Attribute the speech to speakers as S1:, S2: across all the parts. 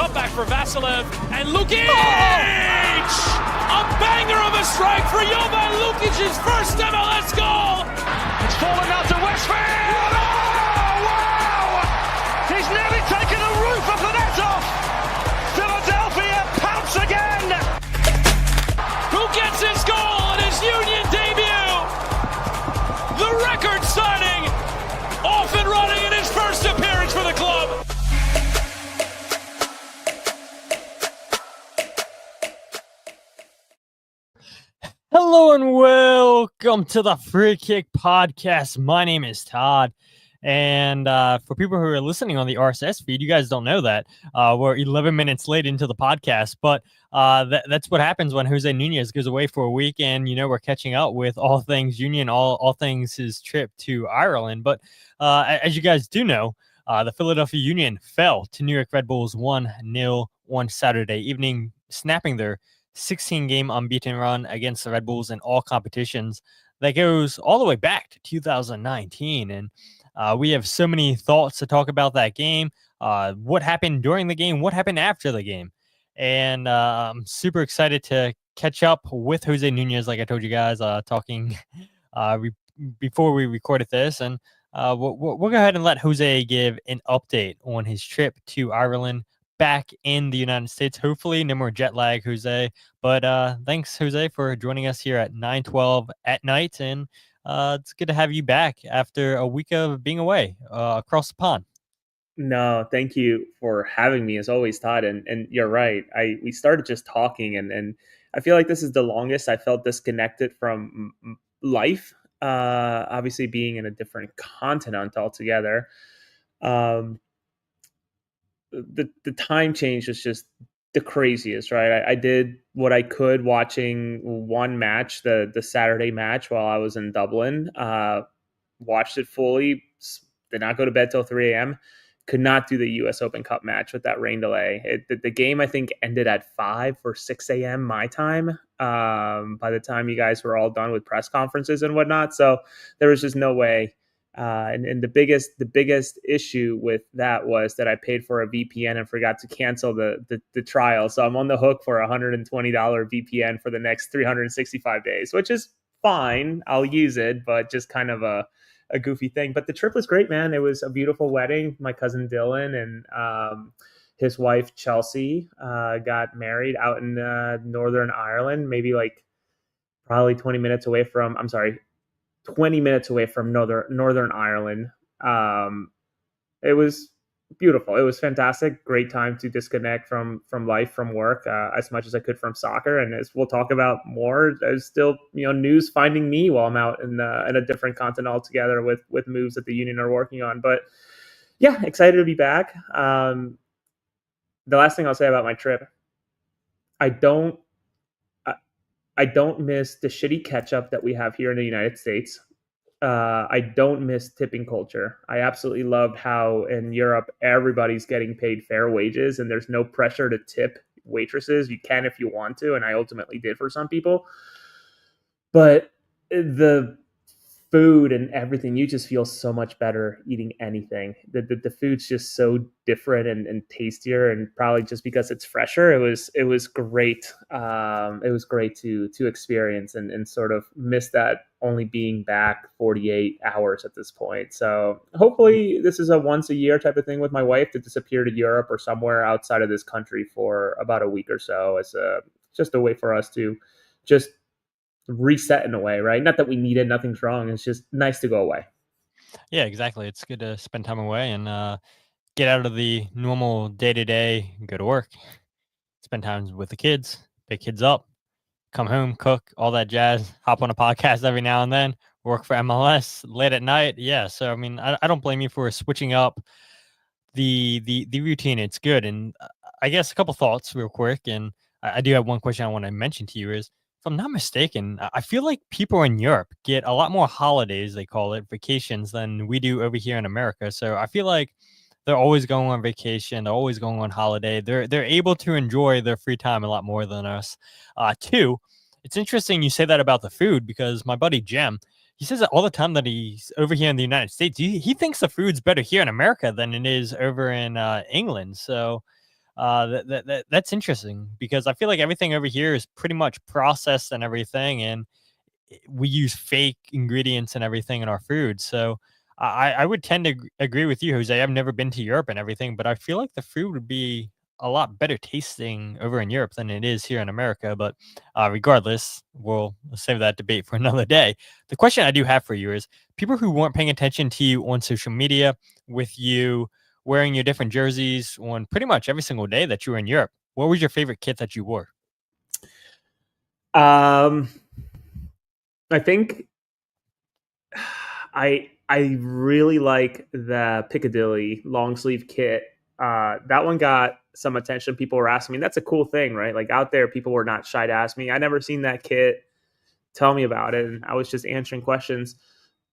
S1: cutback for Vasilev, and Lukic! A banger of a strike for Jovan Lukic's first MLS goal!
S2: It's fallen out to Westfield! Oh, wow! He's nearly taken the roof of the net off! Philadelphia pounce again!
S1: Who gets his goal in his Union debut? The record signing, off and running in his first appearance for the club.
S3: Hello and welcome to the Free Kick Podcast. My name is Todd. And for people who are listening on the RSS feed, you guys don't know that. We're 11 minutes late into the podcast, but that's what happens when Jose Nunez goes away for a week. And, you know, we're catching up with all things Union, all things his trip to Ireland. But as you guys do know, the Philadelphia Union fell to New York Red Bulls 1-0 on Saturday evening, snapping their 16-game unbeaten run against the Red Bulls in all competitions that goes all the way back to 2019. And we have so many thoughts to talk about that game, what happened during the game, what happened after the game. And I'm super excited to catch up with Jose Nunez, like I told you guys, talking before we recorded this. And we'll go ahead and let Jose give an update on his trip to Ireland, back in the United States. Hopefully no more jet lag, Jose. But thanks, Jose, for joining us here at 9:12 at night. And it's good to have you back after a week of being away across the pond.
S4: No, thank you for having me as always, Todd. And you're right. We started just talking, and I feel like this is the longest I felt disconnected from life. Obviously, being in a different continent altogether. The time change was just the craziest, right? I did what I could watching one match, the Saturday match while I was in Dublin. Watched it fully, did not go to bed till 3 a.m. Could not do the U.S. Open Cup match with that rain delay. The game, I think, ended at 5 or 6 a.m. my time by the time you guys were all done with press conferences and whatnot. So there was just no way. And the biggest issue with that was that I paid for a VPN and forgot to cancel the trial. So I'm on the hook for a $120 VPN for the next 365 days, which is fine. I'll use it, but just kind of a goofy thing. But the trip was great, man. It was a beautiful wedding. My cousin Dylan and his wife Chelsea got married out in Northern Ireland, maybe probably 20 minutes away from Northern Ireland. It was beautiful. It was fantastic. Great time to disconnect from life, from work, as much as I could from soccer. And as we'll talk about more, there's still news finding me while I'm out in a different continent altogether with moves that the Union are working on. But yeah, excited to be back. The last thing I'll say about my trip, I don't miss the shitty ketchup that we have here in the United States. I don't miss tipping culture. I absolutely love how in Europe, everybody's getting paid fair wages and there's no pressure to tip waitresses. You can if you want to, and I ultimately did for some people. But the food and everything, you just feel so much better eating anything. The food's just so different and tastier, and probably just because it's fresher. It was great. It was great to experience and sort of miss that only being back 48 hours at this point. So hopefully this is a once a year type of thing with my wife to disappear to Europe or somewhere outside of this country for about a week or so as just a way for us to just reset in a way, right? Not that we need it, nothing's wrong. It's just nice to go away.
S3: Yeah, exactly. It's good to spend time away and get out of the normal day-to-day, go to work, spend time with the kids, pick kids up, come home, cook, all that jazz, hop on a podcast every now and then, work for MLS late at night. Yeah. So, I mean, I don't blame you for switching up the routine. It's good. And I guess a couple thoughts real quick. And I do have one question I want to mention to you is, if I'm not mistaken, I feel like people in Europe get a lot more holidays, they call it, vacations, than we do over here in America. So I feel like they're always going on vacation. They're always going on holiday. They're able to enjoy their free time a lot more than us. Two, it's interesting you say that about the food, because my buddy Jem, he says it all the time that he's over here in the United States. He thinks the food's better here in America than it is over in England. So That's interesting because I feel like everything over here is pretty much processed and everything, and we use fake ingredients and everything in our food. So I would tend to agree with you, Jose. I've never been to Europe and everything, but I feel like the food would be a lot better tasting over in Europe than it is here in America. But regardless, we'll save that debate for another day. The question I do have for you is people who weren't paying attention to you on social media with you wearing your different jerseys on pretty much every single day that you were in Europe. What was your favorite kit that you wore?
S4: I think I really like the Piccadilly long sleeve kit. That one got some attention. People were asking me. That's a cool thing, right? Like out there, people were not shy to ask me. I never seen that kit. Tell me about it, and I was just answering questions.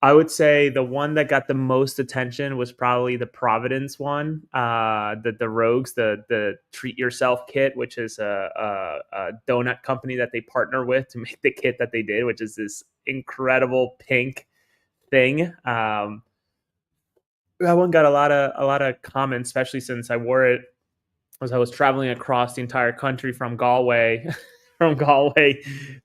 S4: I would say the one that got the most attention was probably the Providence one, the Rogues, the Treat Yourself kit, which is a donut company that they partner with to make the kit that they did, which is this incredible pink thing. That one got a lot of comments, especially since I wore it as I was traveling across the entire country from Galway, from Galway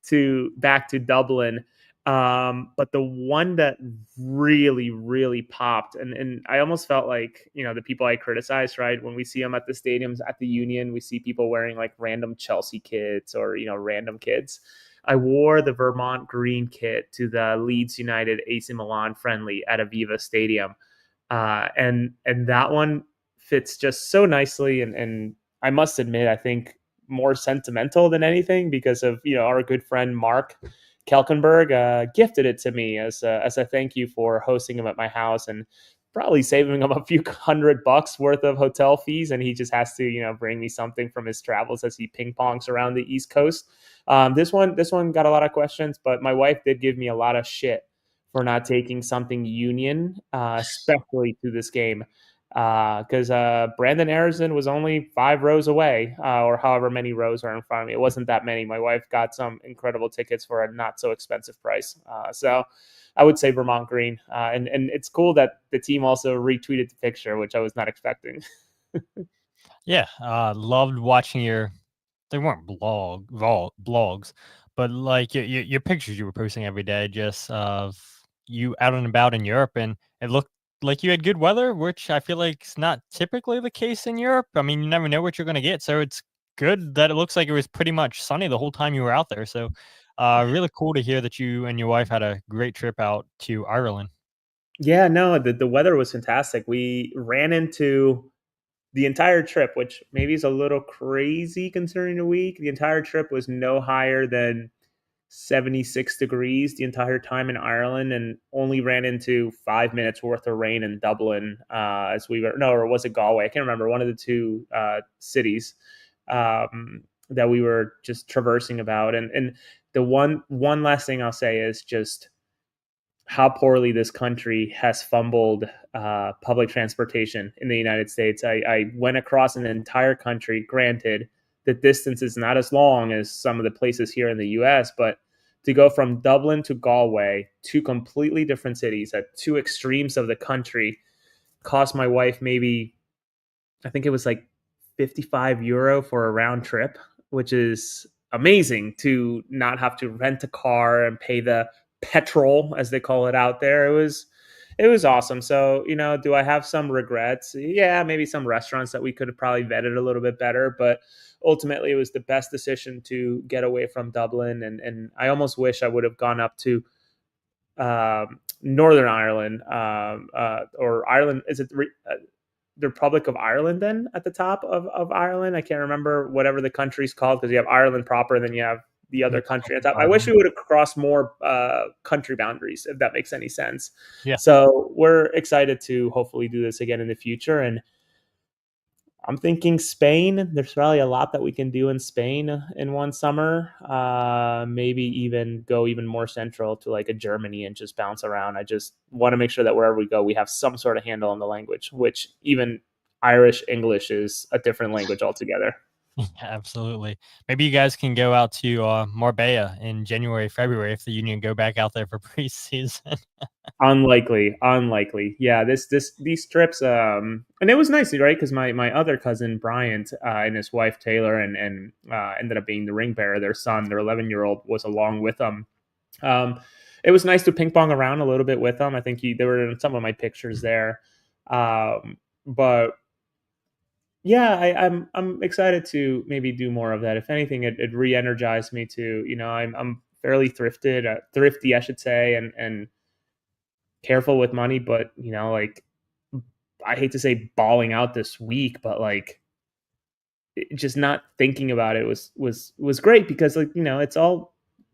S4: to back to Dublin. But the one that really, really popped, and I almost felt like, the people I criticized, right? When we see them at the stadiums, at the Union, we see people wearing like random Chelsea kits or, random kits. I wore the Vermont Green kit to the Leeds United AC Milan friendly at Aviva Stadium. And that one fits just so nicely. And I must admit, I think more sentimental than anything because of, our good friend, Mark Kelkenberg, gifted it to me as a thank you for hosting him at my house and probably saving him a few $100 worth of hotel fees. And he just has to, bring me something from his travels as he ping pongs around the East Coast. This one got a lot of questions, but my wife did give me a lot of shit for not taking something Union, especially to this game. Because Brandon Harrison was only 5 rows away, or however many rows are in front of me. It wasn't that many. My wife got some incredible tickets for a not so expensive price. So I would say Vermont Green. And it's cool that the team also retweeted the picture, which I was not expecting.
S3: Yeah, loved watching they weren't blogs, but like your pictures you were posting every day just of you out and about in Europe, and it looked like you had good weather, which I feel like is not typically the case in Europe. I mean, you never know what you're going to get, so it's good that it looks like it was pretty much sunny the whole time you were out there. So, really cool to hear that you and your wife had a great trip out to Ireland.
S4: Yeah, no, the weather was fantastic. We ran into the entire trip, which maybe is a little crazy considering the week. The entire trip was no higher than 76 degrees the entire time in Ireland, and only ran into 5 minutes worth of rain in Dublin as we were, no, or was it Galway? I can't remember, one of the two cities that we were just traversing about. And the one last thing I'll say is just how poorly this country has fumbled public transportation in the United States. I went across an entire country. Granted, the distance is not as long as some of the places here in the US, but to go from Dublin to Galway, two completely different cities at two extremes of the country, cost my wife maybe, I think it was like €55 for a round trip, which is amazing to not have to rent a car and pay the petrol, as they call it out there. It was awesome. So, do I have some regrets? Yeah, maybe some restaurants that we could have probably vetted a little bit better, but ultimately it was the best decision to get away from Dublin. And I almost wish I would have gone up to Northern Ireland, or Ireland. Is it the Republic of Ireland then at the top of Ireland? I can't remember whatever the country's called, because you have Ireland proper and then you have the other country on top. I wish we would have crossed more country boundaries, if that makes any sense.
S3: Yeah.
S4: So we're excited to hopefully do this again in the future. And I'm thinking Spain. There's probably a lot that we can do in Spain in one summer. Maybe even go even more central to like a Germany and just bounce around. I just want to make sure that wherever we go, we have some sort of handle on the language, which even Irish English is a different language altogether.
S3: Yeah, absolutely. Maybe you guys can go out to Marbella in January, February if the Union go back out there for preseason.
S4: Unlikely, unlikely. Yeah, these trips, and it was nice, right? Because my other cousin Bryant and his wife Taylor and ended up being the ring bearer. Their son, their 11-year-old, was along with them. Um, it was nice to ping pong around a little bit with them. I think they were in some of my pictures there. But yeah, I'm excited to maybe do more of that. If anything, it re-energized me to, I'm fairly thrifty, I should say, and careful with money, but like, I hate to say balling out this week, but like, just not thinking about it was great, because like,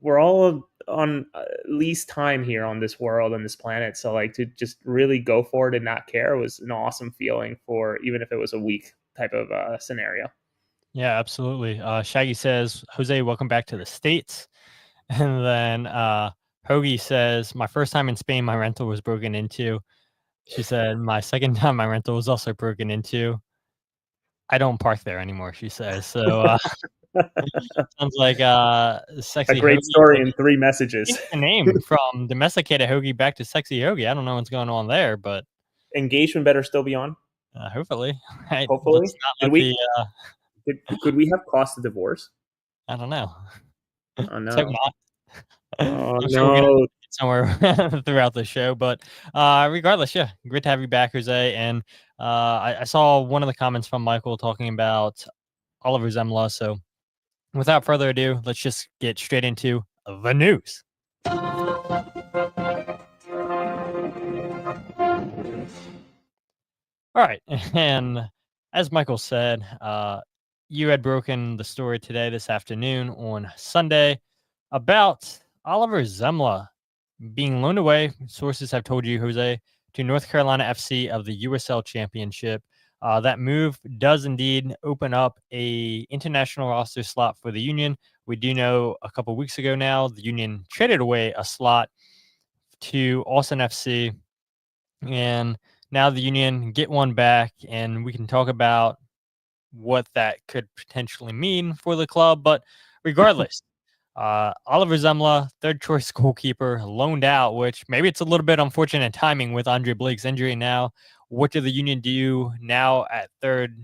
S4: we're all on least time here on this world, on this planet. So like, to just really go for it and not care was an awesome feeling, for even if it was a week type of scenario.
S3: Yeah, absolutely. Shaggy says, Jose, welcome back to the States. And then Hoagie says, my first time in Spain, my rental was broken into. She said, my second time, my rental was also broken into. I don't park there anymore, she says. So sounds like
S4: A
S3: Sexy
S4: great
S3: Hoagie
S4: story in 3 messages.
S3: changed the name from Domesticated Hoagie back to Sexy Hoagie. I don't know what's going on there, but
S4: Engagement better still be on.
S3: hopefully. Right,
S4: Hopefully,
S3: let's not
S4: did
S3: let
S4: we?
S3: the,
S4: Could we have caused a divorce?
S3: I don't know.
S4: Oh
S3: Let's hope
S4: no!
S3: not.
S4: Oh
S3: I'm sure we're gonna
S4: no!
S3: get somewhere throughout the show, but regardless, yeah, great to have you back, Jose. And I saw one of the comments from Michael talking about Oliver Zemla. So without further ado, let's just get straight into the news. All right, and as Michael said, you had broken the story today, this afternoon on Sunday, about Oliver Zemla being loaned away. Sources have told you, Jose, to North Carolina FC of the USL Championship. That move does indeed open up a international roster slot for the Union. We do know a couple weeks ago now, the Union traded away a slot to Austin FC, and now the Union get one back, and we can talk about what that could potentially mean for the club. But regardless, Oliver Zemla, third choice goalkeeper, loaned out, which maybe it's a little bit unfortunate timing with Andre Blake's injury now. What do the Union do now at third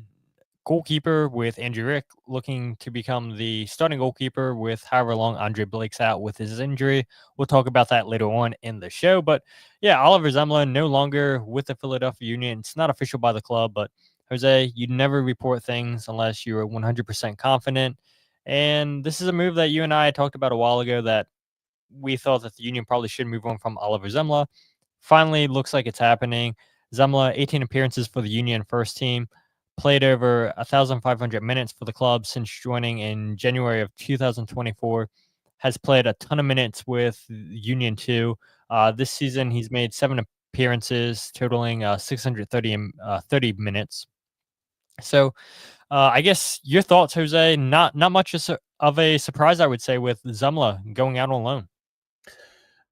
S3: goalkeeper, with Andrew Rick looking to become the starting goalkeeper with however long Andre Blake's out with his injury? We'll talk about that later on in the show. But yeah, Oliver Zemla no longer with the Philadelphia Union. It's not official by the club, but Jose, you never report things unless you're 100% confident. And this is a move that you and I talked about a while ago, that we thought that the Union probably should move on from Oliver Zemla. Finally, looks like it's happening. Zemla, 18 appearances for the Union first team, played over 1,500 minutes for the club since joining in January of 2024, has played a ton of minutes with Union 2. This season, he's made 7 appearances, totaling 630 minutes. So, I guess your thoughts, Jose. Not much of a surprise, I would say, with Zemla going out on loan.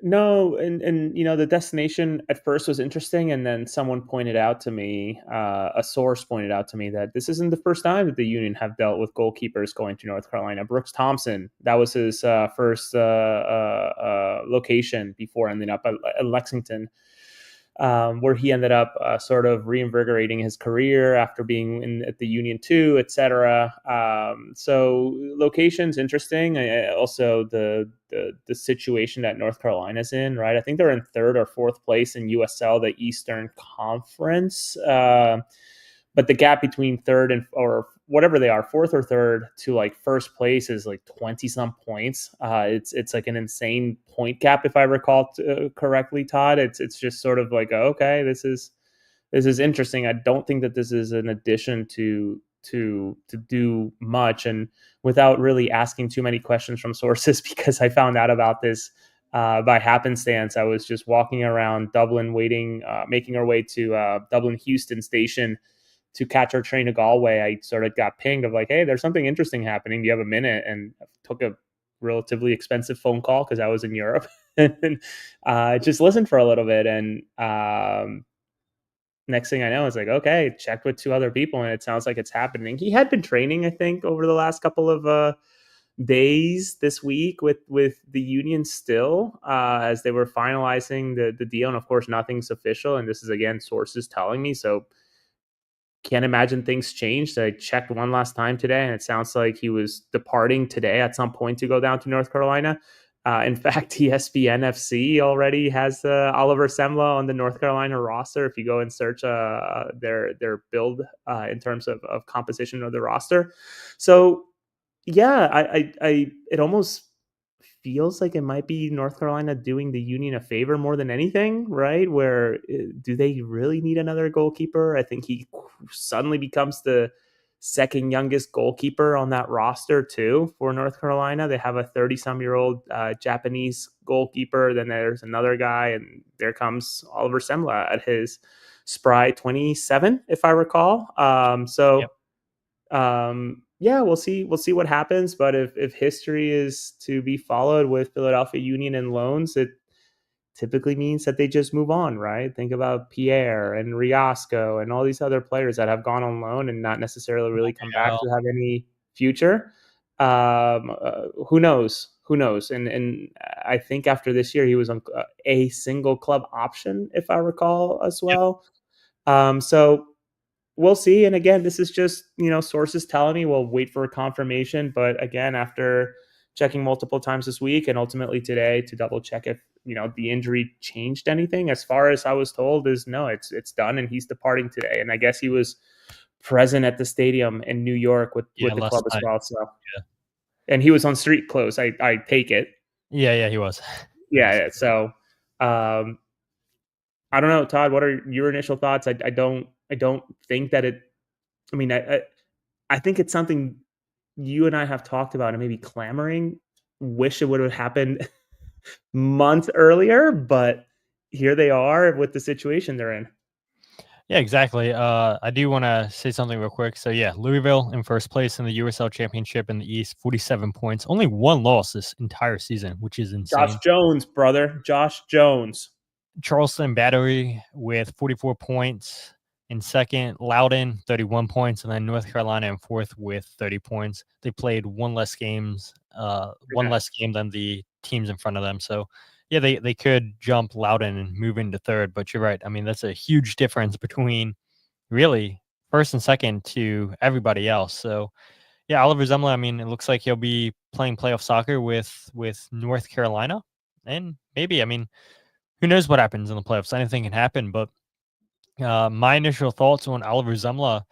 S4: No, and the destination at first was interesting, and then someone pointed out to me, a source pointed out to me, that this isn't the first time that the Union have dealt with goalkeepers going to North Carolina. Brooks Thompson, that was his first location before ending up at Lexington, where he ended up sort of reinvigorating his career after being at the Union 2, etc. So location's interesting. Also, the situation that North Carolina's in, right? I think they're in third or fourth place in USL, the Eastern Conference. But the gap between third and, or whatever they are, fourth or third, to like first place is like 20 some points. It's like an insane point gap, if I recall correctly, Todd. It's just sort of like, okay, this is interesting. I don't think that this is an addition to do much, and without really asking too many questions from sources, because I found out about this by happenstance. I was just walking around Dublin, waiting, making our way to Dublin Houston station to catch our train to Galway. I sort of got pinged of like, hey, there's something interesting happening. Do you have a minute? And I took a relatively expensive phone call because I was in Europe, and just listened for a little bit. And next thing I know, it's like, okay, checked with 2 other people, and it sounds like it's happening. He had been training, I think, over the last couple of days this week with the Union still, as they were finalizing the deal, and of course, nothing's official. And this is again sources telling me, so can't imagine things changed. I checked one last time today, and it sounds like he was departing today at some point to go down to North Carolina. In fact, ESPN FC already has Oliver Semla on the North Carolina roster. If you go and search their build in terms of composition of the roster, so yeah, it almost feels like it might be North Carolina doing the Union a favor more than anything, right? Where do they really need another goalkeeper? I think he suddenly becomes the second youngest goalkeeper on that roster too for North Carolina. They have a 30-some-year-old Japanese goalkeeper. Then there's another guy, and there comes Oliver Semla at his spry 27, if I recall.
S3: Yep.
S4: Yeah, we'll see. We'll see what happens. But if history is to be followed with Philadelphia Union and loans, it typically means that they just move on, right? Think about Pierre and Riasco and all these other players that have gone on loan and not necessarily really come back
S3: Yeah.
S4: to have any future. Who knows? Who knows? And I think after this year, he was on a single club option, if I recall, as well. So we'll see. And again, this is just, sources telling me. We'll wait for a confirmation. But again, after checking multiple times this week and ultimately today to double check if, the injury changed anything, as far as I was told, is no, it's done, and he's departing today. And I guess he was present at the stadium in New York with the
S3: last
S4: club as
S3: night.
S4: well. So,
S3: Yeah.
S4: and he was on street clothes. I take it.
S3: Yeah, he was.
S4: Yeah. So, I don't know, Todd. What are your initial thoughts? I don't think that it. I mean, I think it's something you and I have talked about and maybe clamoring. Wish it would have happened months earlier, but here they are with the situation they're in.
S3: Yeah, exactly. I do want to say something real quick. So yeah, Louisville in first place in the USL Championship in the East, 47 points, only one loss this entire season, which is insane.
S4: Josh Jones, brother, Josh Jones.
S3: Charleston Battery with 44 points in second, Loudoun 31 points, and then North Carolina in fourth with 30 points. They played one less game than the teams in front of them. So yeah, they could jump Loudoun and move into third, but you're right. I mean, that's a huge difference between really first and second to everybody else. So yeah, Oliver Zemla, I mean, it looks like he'll be playing playoff soccer with North Carolina. And maybe, I mean, who knows what happens in the playoffs? Anything can happen. But my initial thoughts on Oliver Zemla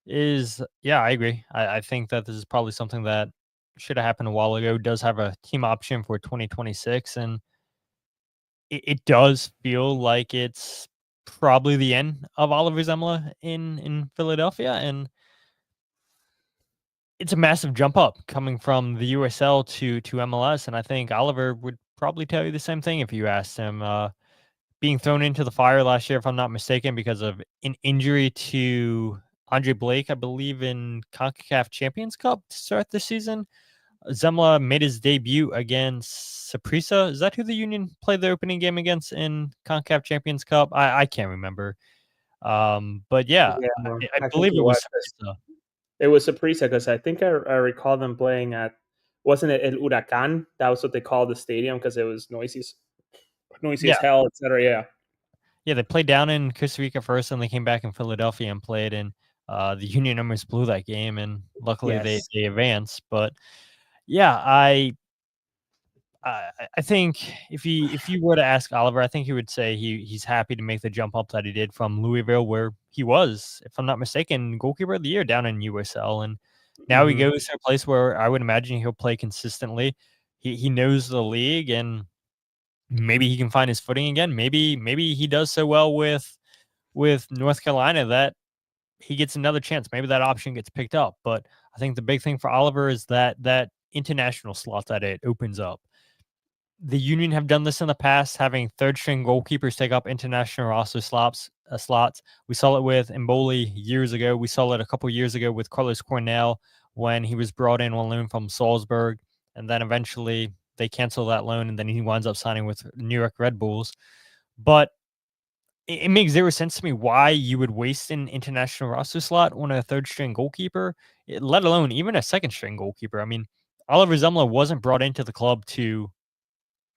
S3: is, yeah, I agree. I think that this is probably something that should have happened a while ago. Does have a team option for 2026, and it does feel like it's probably the end of Oliver Zemla in Philadelphia, and it's a massive jump up coming from the USL to MLS. And I think Oliver would probably tell you the same thing if you asked him. Being thrown into the fire last year, if I'm not mistaken, because of an injury to Andre Blake, I believe, in CONCACAF Champions Cup to start the season. Zemla made his debut against Saprissa. Is that who the Union played the opening game against in CONCACAF Champions Cup? I can't remember. But yeah, I believe it was Saprissa.
S4: It was Saprissa, because I think I recall them playing at, wasn't it El Huracan? That was what they called the stadium, because it was noisy as hell, etc.
S3: Yeah, they played down in Costa Rica first, and they came back in Philadelphia and played. And the Union almost blew that game, and luckily they advanced. But yeah, I think if you were to ask Oliver, I think he would say he's happy to make the jump up that he did from Louisville, where he was, if I'm not mistaken, goalkeeper of the year down in USL, and now he goes to a place where I would imagine he'll play consistently. He knows the league, and maybe he can find his footing again. Maybe he does so well with North Carolina that he gets another chance. Maybe that option gets picked up. But I think the big thing for Oliver is that international slot that it opens up. The Union have done this in the past, having third string goalkeepers take up international roster slots. We saw it with Mboli years ago. We saw it a couple years ago with Carlos Cornell when he was brought in on loan from Salzburg, and then eventually they cancel that loan, and then he winds up signing with New York Red Bulls. But it makes zero sense to me why you would waste an international roster slot on a third string goalkeeper, let alone even a second string goalkeeper. I mean, Oliver Zumla wasn't brought into the club to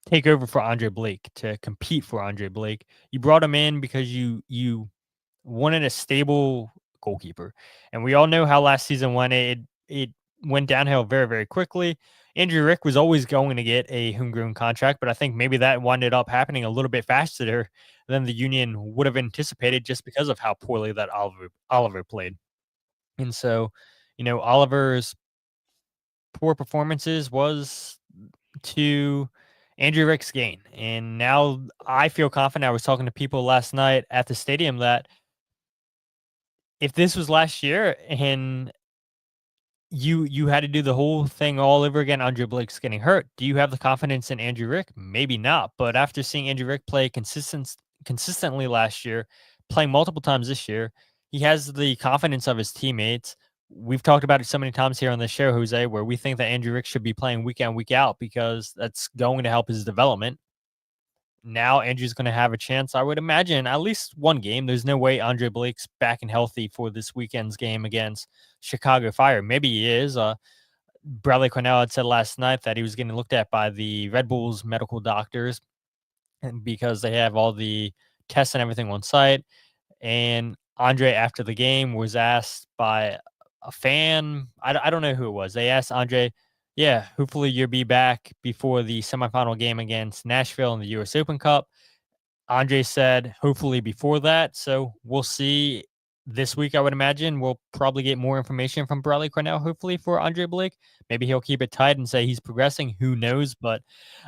S3: take over for Andre Blake, to compete for Andre Blake. You brought him in because you wanted a stable goalkeeper. And we all know how last season went. It went downhill very, very quickly. Andrew Rick was always going to get a homegrown contract, but I think maybe that ended up happening a little bit faster than the Union would have anticipated just because of how poorly that Oliver played. And so, Oliver's poor performances was to Andrew Rick's gain. And now I feel confident. I was talking to people last night at the stadium that if this was last year and you had to do the whole thing all over again, Andrew Blake's getting hurt, do you have the confidence in Andrew Rick? Maybe not. But after seeing Andrew Rick play consistently last year, playing multiple times this year, he has the confidence of his teammates. We've talked about it so many times here on the show, Jose, where we think that Andrew Rick should be playing week in, week out because that's going to help his development. Now Andrew's going to have a chance, I would imagine, at least one game. There's no way Andre Blake's back and healthy for this weekend's game against Chicago Fire. Maybe he is. Bradley Cornell had said last night that he was getting looked at by the Red Bulls medical doctors and because they have all the tests and everything on site. And Andre, after the game, was asked by a fan. I don't know who it was. They asked Andre, yeah, hopefully you'll be back before the semifinal game against Nashville in the U.S. Open Cup. Andre said, hopefully before that. So we'll see this week, I would imagine. We'll probably get more information from Bradley Cornell, hopefully, for Andre Blake. Maybe he'll keep it tight and say he's progressing. Who knows? But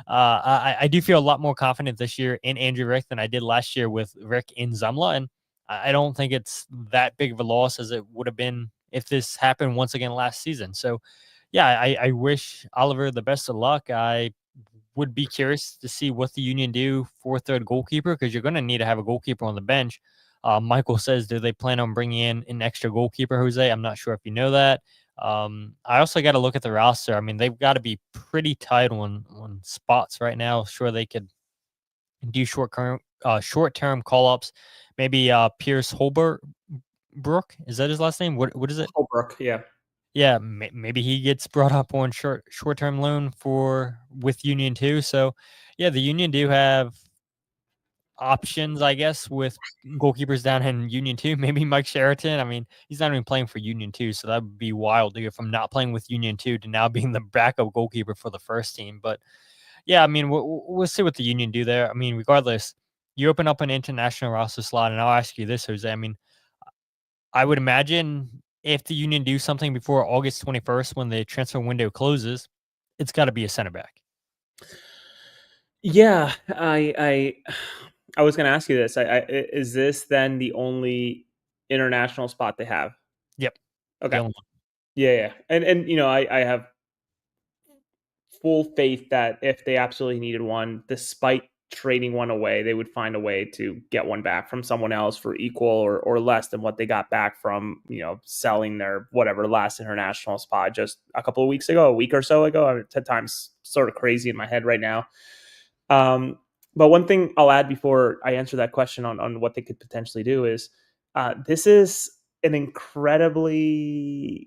S3: I do feel a lot more confident this year in Andrew Rick than I did last year with Rick in Zumla. And I don't think it's that big of a loss as it would have been if this happened once again last season. So, yeah, I wish Oliver the best of luck. I would be curious to see what the Union do for third goalkeeper because you're going to need to have a goalkeeper on the bench. Michael says, do they plan on bringing in an extra goalkeeper, Jose? I'm not sure if you know that. I also got to look at the roster. I mean, they've got to be pretty tight on spots right now. Sure, they could do short-term call-ups. Maybe Pierce Holbrook. Is that his last name? What is it?
S4: Holbrook, yeah.
S3: Yeah, maybe he gets brought up on short-term loan with Union too. So, yeah, the Union do have options, I guess, with goalkeepers down in Union too. Maybe Mike Sheraton. I mean, he's not even playing for Union too, so that would be wild to go from not playing with Union two to now being the backup goalkeeper for the first team. But yeah, I mean, we'll see what the Union do there. I mean, regardless, you open up an international roster slot, and I'll ask you this, Jose. I mean, I would imagine if the Union do something before August 21st when the transfer window closes, it's got to be a center back.
S4: Yeah, I was going to ask you this. Is this then the only international spot they have?
S3: Yep.
S4: Okay. Yeah. And I have full faith that if they absolutely needed one, despite trading one away, they would find a way to get one back from someone else for equal or less than what they got back from, selling their whatever last international spot just a couple of weeks ago, a week or so ago. I mean, 10 times sort of crazy in my head right now. But one thing I'll add before I answer that question on what they could potentially do is this is an incredibly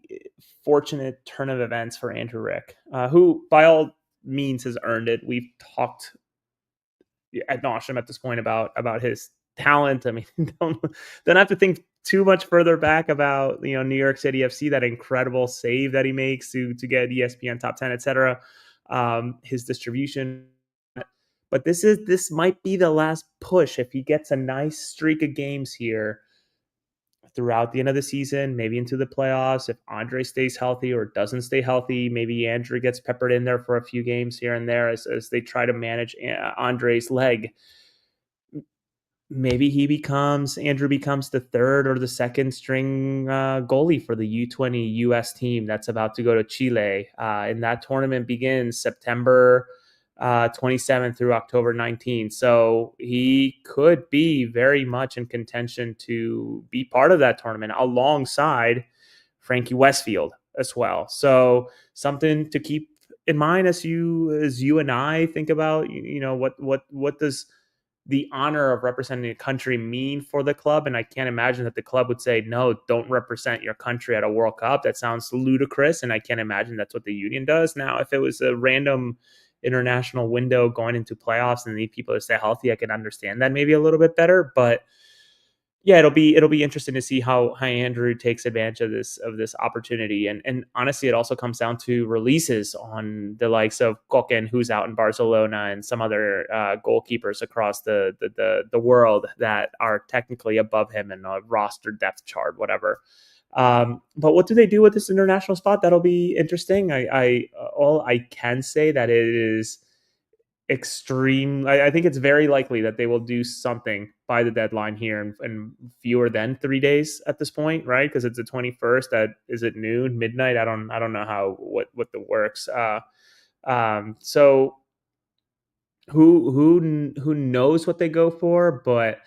S4: fortunate turn of events for Andrew Rick, who by all means has earned it. We've talked ad nauseum at this point about his talent. I mean, don't have to think too much further back about New York City FC, that incredible save that he makes to get ESPN top 10, etc. His distribution. But this might be the last push if he gets a nice streak of games here throughout the end of the season, maybe into the playoffs. If Andre stays healthy or doesn't stay healthy, maybe Andrew gets peppered in there for a few games here and there as they try to manage Andre's leg. Maybe Andrew becomes the third or the second string goalie for the U20 US team that's about to go to Chile. And that tournament begins September 27th through October 19th. So he could be very much in contention to be part of that tournament alongside Frankie Westfield as well. So something to keep in mind as you and I think about, what does the honor of representing a country mean for the club? And I can't imagine that the club would say, no, don't represent your country at a World Cup. That sounds ludicrous. And I can't imagine that's what the union does. Now, if it was a random international window going into playoffs and need people to stay healthy, I can understand that maybe a little bit better. But yeah, it'll be interesting to see how Andrew takes advantage of this opportunity. And honestly, it also comes down to releases on the likes of Koken, who's out in Barcelona, and some other goalkeepers across the world that are technically above him in a roster depth chart, whatever. But what do they do with this international spot? That'll be interesting. All I can say that it is extreme. I think it's very likely that they will do something by the deadline here in fewer than 3 days at this point, right? Because it's the 21st. Is it noon, midnight? I don't know what the works. So who knows what they go for? But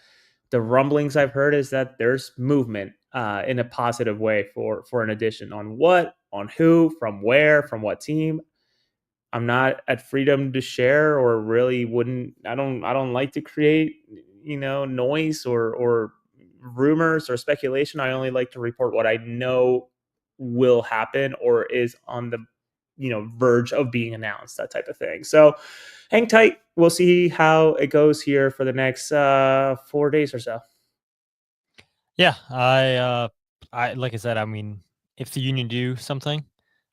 S4: the rumblings I've heard is that there's movement in a positive way for an addition. On what, on who, from where, from what team. I'm not at freedom to share, or really wouldn't. I don't like to create, noise or rumors or speculation. I only like to report what I know will happen or is on the, verge of being announced, that type of thing. So hang tight. We'll see how it goes here for the next 4 days or so.
S3: Yeah, I like I said, I mean, if the union do something,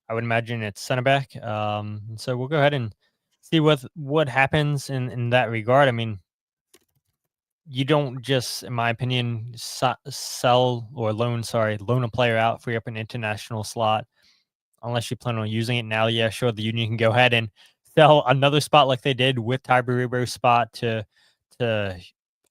S3: I would imagine it's center back. So we'll go ahead and see what happens in that regard. I mean, you don't just, in my opinion, sell or loan a player out, free up an international slot, unless you plan on using it now. Yeah, sure, the union can go ahead and sell another spot like they did with Ty Baribo's spot to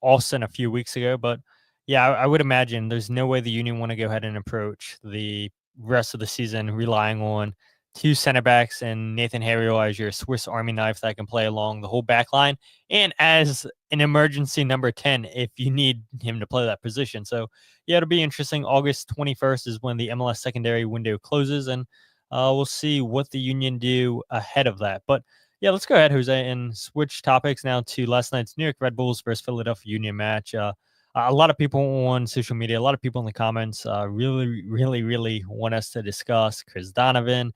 S3: Austin a few weeks ago. But yeah, I would imagine there's no way the union want to go ahead and approach the rest of the season relying on two center backs and Nathan Harriel as your Swiss Army knife that can play along the whole back line and as an emergency number 10 if you need him to play that position. So yeah, it'll be interesting. August 21st is when the MLS secondary window closes, and we'll see what the union do ahead of that. But yeah, let's go ahead, Jose, and switch topics now to last night's New York Red Bulls versus Philadelphia Union match. A lot of people on social media, a lot of people in the comments really want us to discuss Chris Donovan.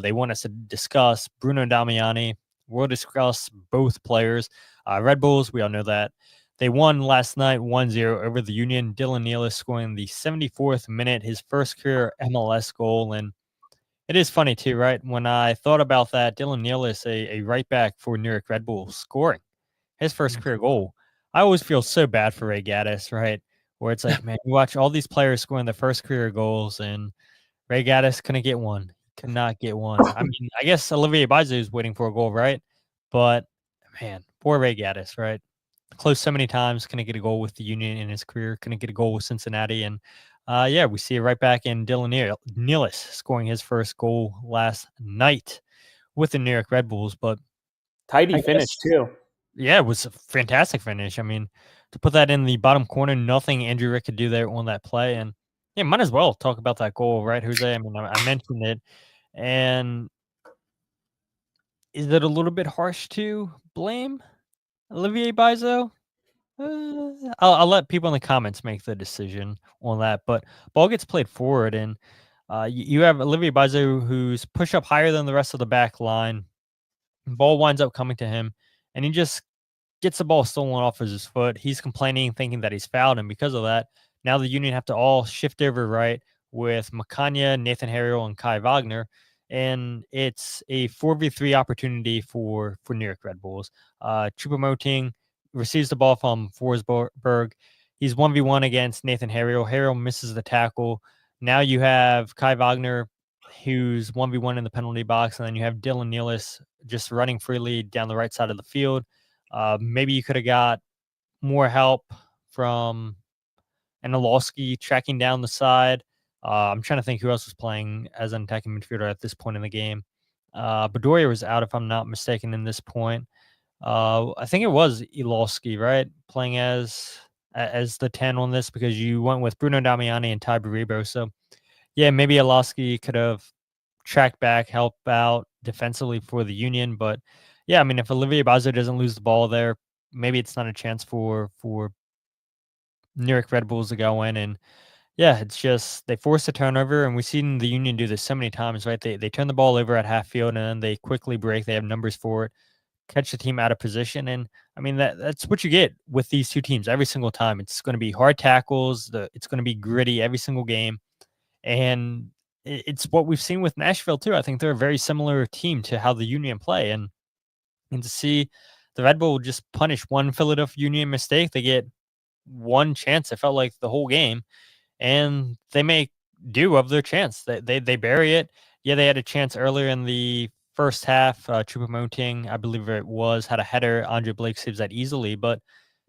S3: They want us to discuss Bruno Damiani. We'll discuss both players. Red Bulls, we all know that. They won last night 1-0 over the Union. Dylan Nealis scoring the 74th minute, his first career MLS goal. And it is funny too, right? When I thought about that, Dylan Nealis, a right back for New York Red Bulls, scoring his first career goal. I always feel so bad for Ray Gaddis, right? Where it's like, man, you watch all these players scoring their first career goals, and Ray Gaddis couldn't get one. Could not get one. I mean, I guess Olivier Bazu is waiting for a goal, right? But, man, poor Ray Gaddis, right? Close so many times, couldn't get a goal with the Union in his career, couldn't get a goal with Cincinnati. And, yeah, we see it right back in Dylan Nealis scoring his first goal last night with the New York Red Bulls. But
S4: tidy finish, too.
S3: Yeah, it was a fantastic finish. I mean, to put that in the bottom corner, nothing Andrew Rick could do there on that play. And yeah, might as well talk about that goal, right, Jose? I mean, I mentioned it. And is it a little bit harsh to blame Olivier Bazo? I'll let people in the comments make the decision on that. But ball gets played forward, and you have Olivier Bazo who's pushed up higher than the rest of the back line. Ball winds up coming to him, and he just gets the ball stolen off of his foot. He's complaining, thinking that he's fouled, and because of that, now the Union have to all shift over right with Makanya, Nathan Harriel, and Kai Wagner, and it's a 4v3 opportunity for New York Red Bulls. Choupo-Moting receives the ball from Forsberg. He's 1v1 against Nathan Harriel. Harriel misses the tackle. Now you have Kai Wagner, who's 1v1 in the penalty box, and then you have Dylan Nealis just running freely down the right side of the field. Maybe you could have got more help from Anilowski tracking down the side. I'm trying to think who else was playing as an attacking midfielder at this point in the game. Bedoya was out, if I'm not mistaken, in this point. I think it was Ilowski, right? Playing as the 10 on this, because you went with Bruno Damiani and Ty Baribo. So, yeah, maybe Ilowski could have tracked back, help out defensively for the Union. But, yeah, I mean, if Olivier Bazo doesn't lose the ball there, maybe it's not a chance for New York Red Bulls to go in. And yeah, it's just they force a turnover, and we've seen the Union do this so many times, right? They turn the ball over at half field, and then they quickly break. They have numbers for it, catch the team out of position, and I mean that's what you get with these two teams every single time. It's going to be hard tackles. It's going to be gritty every single game, and it's what we've seen with Nashville too. I think they're a very similar team to how the Union play, and to see the Red Bull just punish one Philadelphia Union mistake, they get one chance. It felt like the whole game, and they make do of their chance. They bury it. Yeah, they had a chance earlier in the first half. Choupo-Moting, I believe it was, had a header. Andre Blake saves that easily. But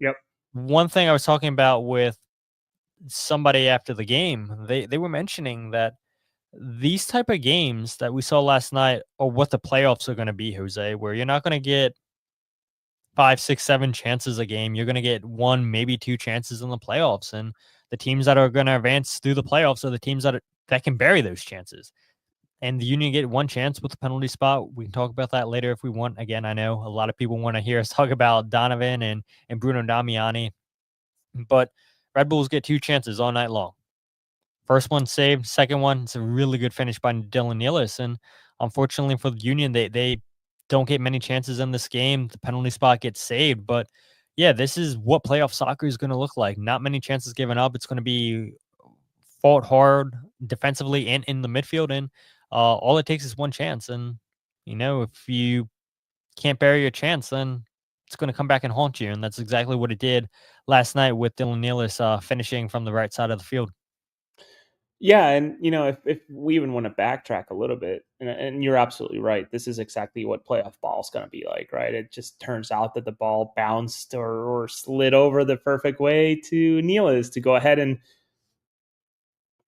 S4: Yep.
S3: one thing I was talking about with somebody after the game, they were mentioning that these type of games that we saw last night are what the playoffs are going to be, Jose, where you're not going to get 5, 6, 7 chances a game. You're going to get one, maybe two chances in the playoffs. And the teams that are going to advance through the playoffs are the teams that can bury those chances. And the Union get one chance with the penalty spot. We can talk about that later if we want. Again, I know a lot of people want to hear us talk about Donovan and Bruno Damiani, but Red Bulls get two chances all night long. First one saved, second one, it's a really good finish by Dylan Nealis. And unfortunately for the Union, they don't get many chances in this game. The penalty spot gets saved. But yeah, this is what playoff soccer is going to look like. Not many chances given up. It's going to be fought hard defensively and in the midfield. And all it takes is one chance. And, if you can't bury your chance, then it's going to come back and haunt you. And that's exactly what it did last night with Dylan Nealis finishing from the right side of the field.
S4: Yeah, and if we even want to backtrack a little bit, and you're absolutely right, this is exactly what playoff ball is going to be like, right? It just turns out that the ball bounced or slid over the perfect way to Nealis to go ahead and.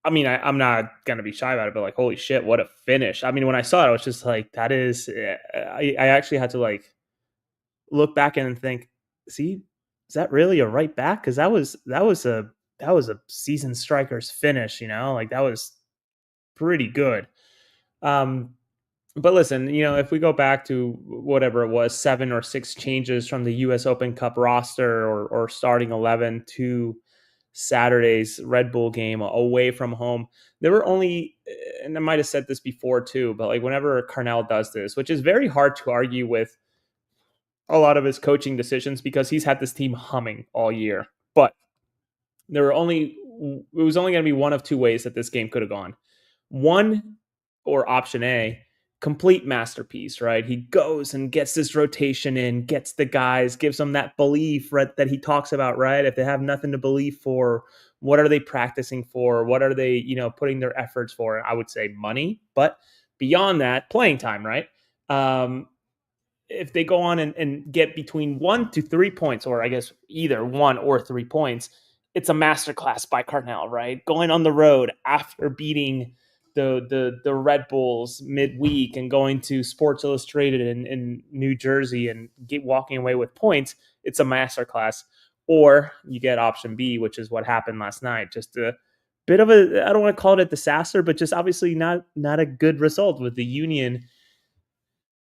S4: I mean, I'm not going to be shy about it, but like, holy shit, what a finish. I mean, when I saw it, I was just like, that is, I actually had to like look back and think, see, is that really a right back? Cause that was a season striker's finish, like that was pretty good. But listen, if we go back to whatever it was, 7 or 6 changes from the US Open Cup roster or starting 11 to Saturday's Red Bull game away from home, there were only, and I might have said this before too, but like whenever Carnell does this, which is very hard to argue with a lot of his coaching decisions because he's had this team humming all year, but it was only going to be one of two ways that this game could have gone. One, or option A, complete masterpiece, right? He goes and gets this rotation in, gets the guys, gives them that belief, right, that he talks about, right? If they have nothing to believe for, what are they practicing for? What are they, putting their efforts for? I would say money, but beyond that, playing time, right? If they go on and get between 1 to 3 points, or I guess either 1 or 3 points, it's a masterclass by Carnell, right? Going on the road after beating the Red Bulls midweek and going to Sports Illustrated in New Jersey and walking away with points, it's a masterclass. Or you get option B, which is what happened last night. Just a bit of I don't want to call it a disaster, but just obviously not a good result with the Union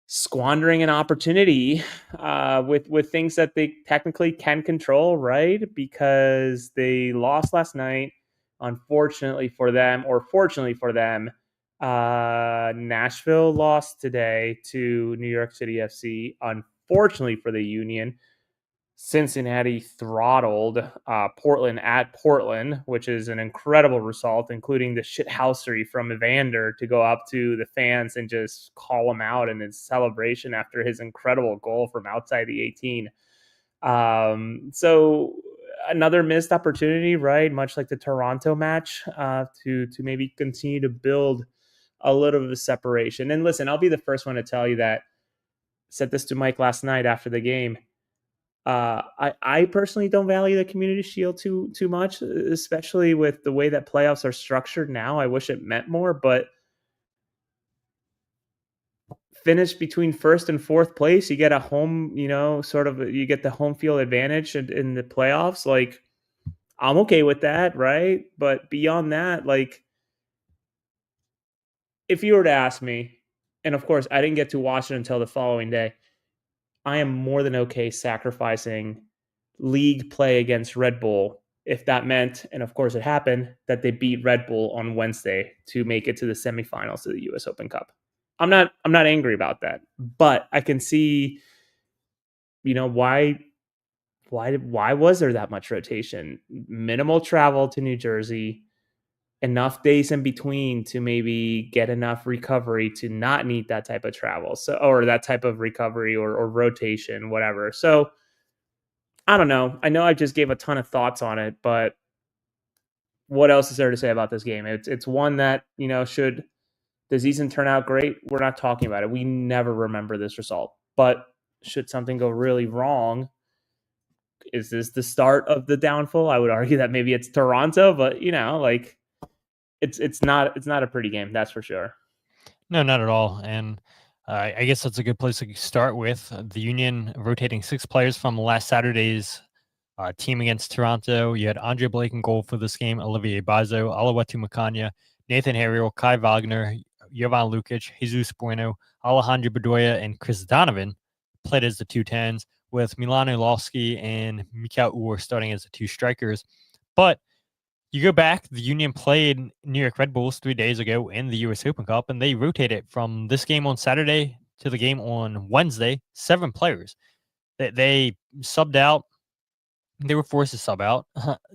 S4: squandering an opportunity with things that they technically can control, right? Because they lost last night. Unfortunately for them, or fortunately for them, Nashville lost today to New York City FC. Unfortunately for the Union, Cincinnati throttled Portland at Portland, which is an incredible result, including the shithousery from Evander to go up to the fans and just call him out in his celebration after his incredible goal from outside the 18. So another missed opportunity, right? Much like the Toronto match, to maybe continue to build a little bit of separation. And listen, I'll be the first one to tell you that. Said this to Mike last night after the game. I personally don't value the Community Shield too much, especially with the way that playoffs are structured now. I wish it meant more, but finish between first and fourth place, you get a home, you get the home field advantage in the playoffs. Like, I'm okay with that, right? But beyond that, like, if you were to ask me, and of course I didn't get to watch it until the following day, I am more than okay sacrificing league play against Red Bull if that meant, and of course it happened, that they beat Red Bull on Wednesday to make it to the semifinals of the US Open Cup. I'm not angry about that, but I can see, why was there that much rotation? Minimal travel to New Jersey, enough days in between to maybe get enough recovery to not need that type of travel. So, or that type of recovery or rotation, whatever. So I don't know. I know I just gave a ton of thoughts on it, but what else is there to say about this game? It's one that, should the season turn out great, we're not talking about it. We never remember this result. But should something go really wrong, is this the start of the downfall? I would argue that maybe it's Toronto, but it's not a pretty game, that's for sure.
S3: No, not at all. And I guess that's a good place to start with. The Union rotating 6 players from last Saturday's team against Toronto. You had Andre Blake in goal for this game, Olivier Bazo, Alawatu Makanya, Nathan Harriel, Kai Wagner, Jovan Lukic, Jesus Bueno, Alejandro Bedoya, and Chris Donovan played as the 2-10s, with Milan Ulowski and Mikhail Uhre starting as the 2 strikers. But you go back, the Union played New York Red Bulls 3 days ago in the US Open Cup, and they rotated from this game on Saturday to the game on Wednesday, 7 players. They subbed out. They were forced to sub out.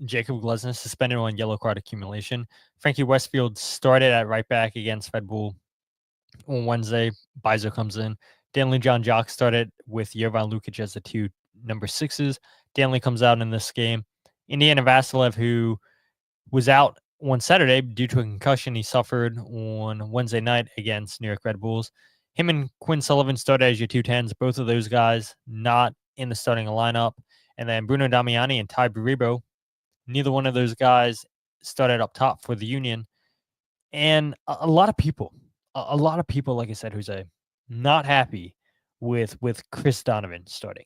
S3: Jacob Glesnes suspended on yellow card accumulation. Frankie Westfield started at right back against Red Bull on Wednesday. Bizo comes in. Danley John Jock started with Jovan Lukic as the 2 number 6s. Danley comes out in this game. Indiana Vasilev, who was out on Saturday due to a concussion he suffered on Wednesday night against New York Red Bulls. Him and Quinn Sullivan started as your 2-10s. Both of those guys not in the starting lineup. And then Bruno Damiani and Ty Baribo, neither one of those guys started up top for the Union. And a lot of people, like I said, Jose, not happy with Chris Donovan starting.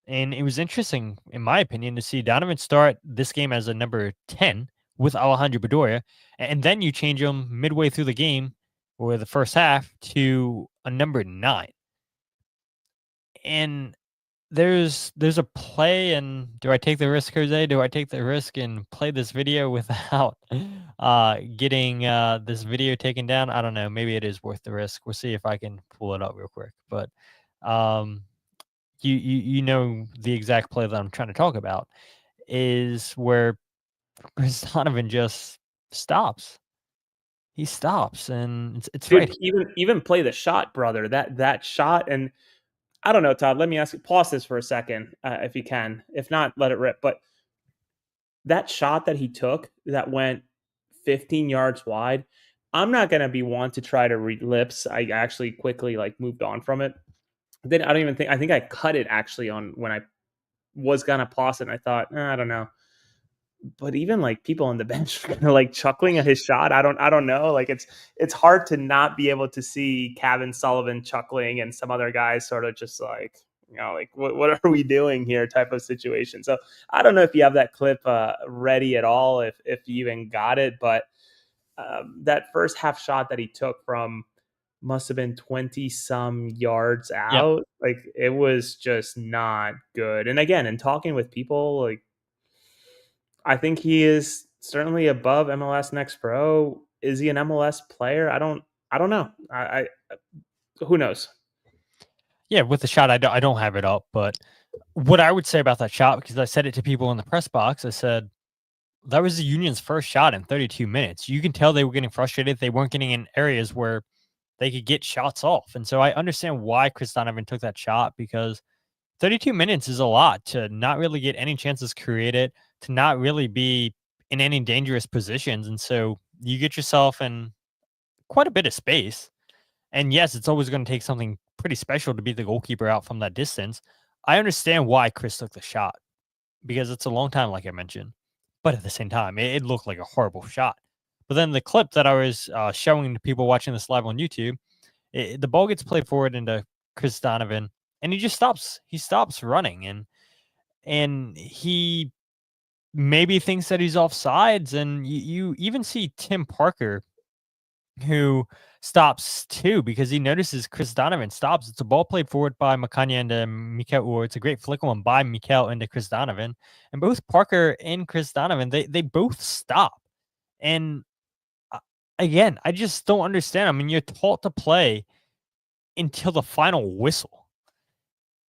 S3: And it was interesting, in my opinion, to see Donovan start this game as a number 10 with Alejandro Bedoya, and then you change him midway through the game or the first half to a number 9. And there's a play, and do I take the risk, Jose? Do I take the risk and play this video without getting this video taken down? I don't know. Maybe it is worth the risk. We'll see if I can pull it up real quick. But you know the exact play that I'm trying to talk about is where Chris Donovan just stops. He stops, and it's
S4: Dude,
S3: right.
S4: Even play the shot, brother. That shot, and I don't know, Todd. Let me ask you. Pause this for a second, if you can. If not, let it rip. But that shot that he took, that went 15 yards wide. I'm not gonna be one to try to read lips. I actually quickly moved on from it. Then I don't even think. I think I cut it actually on when I was gonna pause it. And I thought, I don't know. But even people on the bench kind of chuckling at his shot. I don't know. It's hard to not be able to see Kevin Sullivan chuckling and some other guys sort of just what are we doing here type of situation. So I don't know if you have that clip ready at all, if you even got it, but that first half shot that he took from must have been 20 some yards out. Yep. It was just not good. And again, in talking with people, I think he is certainly above MLS Next Pro. Is he an MLS player? I don't know. I who knows?
S3: Yeah, with the shot, I don't have it up, but what I would say about that shot, because I said it to people in the press box, I said that was the Union's first shot in 32 minutes. You can tell they were getting frustrated. They weren't getting in areas where they could get shots off. And so I understand why Chris Donovan took that shot, because 32 minutes is a lot to not really get any chances created, to not really be in any dangerous positions. And so you get yourself in quite a bit of space. And yes, it's always going to take something pretty special to beat the goalkeeper out from that distance. I understand why Chris took the shot, because it's a long time, like I mentioned. But at the same time, it looked like a horrible shot. But then the clip that I was showing to people watching this live on YouTube, the ball gets played forward into Chris Donovan, and he just stops. He stops running, and he maybe thinks that he's offsides. And you even see Tim Parker who stops too, because he notices Chris Donovan stops. It's a ball played forward by Makanya into Mikel, or it's a great flick one by Mikel into Chris Donovan. And both Parker and Chris Donovan, they both stop. And again, I just don't understand. I mean, you're taught to play until the final whistle.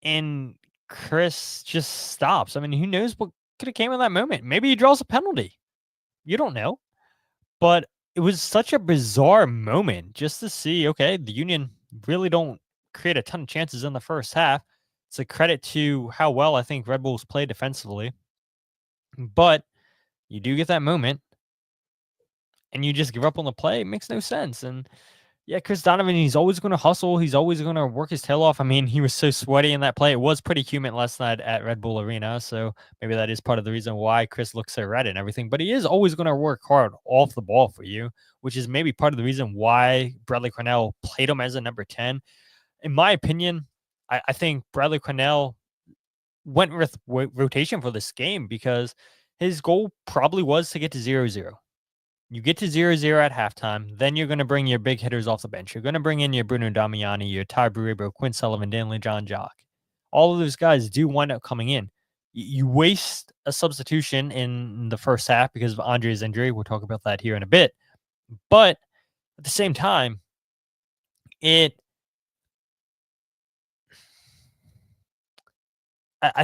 S3: And Chris just stops. I mean, who knows what could have came in that moment? Maybe he draws a penalty. You don't know. But it was such a bizarre moment just to see, okay, the Union really don't create a ton of chances in the first half. It's a credit to how well I think Red Bulls play defensively. But you do get that moment and you just give up on the play. It makes no sense. And yeah, Chris Donovan, he's always going to hustle. He's always going to work his tail off. I mean, he was so sweaty in that play. It was pretty humid last night at Red Bull Arena. So maybe that is part of the reason why Chris looks so red and everything. But he is always going to work hard off the ball for you, which is maybe part of the reason why Bradley Cornell played him as a number 10. In my opinion, I think Bradley Cornell went with rotation for this game because his goal probably was to get to 0-0. You get to 0-0 at halftime, then you're going to bring your big hitters off the bench. You're going to bring in your Bruno Damiani, your Ty Burrebo, Quinn Sullivan, Danley John Jock. All of those guys do wind up coming in. You waste a substitution in the first half because of Andre's injury. We'll talk about that here in a bit. But at the same time, I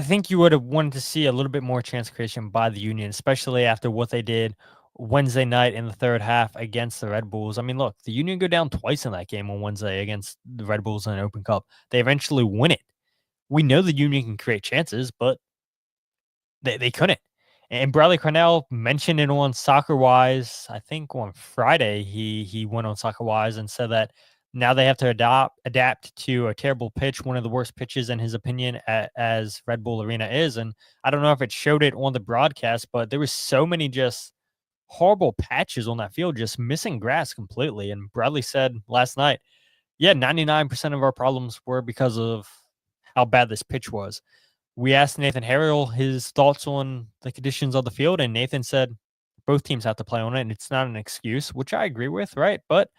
S3: think you would have wanted to see a little bit more chance creation by the Union, especially after what they did Wednesday night in the third half against the Red Bulls. I mean, look, the Union go down twice in that game on Wednesday against the Red Bulls in an Open Cup. They eventually win it. We know the Union can create chances, but they couldn't. And Bradley Cornell mentioned it on Soccer Wise. I think on Friday he went on Soccer Wise and said that now they have to adapt to a terrible pitch, one of the worst pitches in his opinion, as Red Bull Arena is. And I don't know if it showed it on the broadcast, but there was so many just horrible patches on that field, just missing grass completely. And Bradley said last night, yeah, 99% of our problems were because of how bad this pitch was. We asked Nathan Harrell his thoughts on the conditions of the field, and Nathan said both teams have to play on it, and it's not an excuse, which I agree with, right? But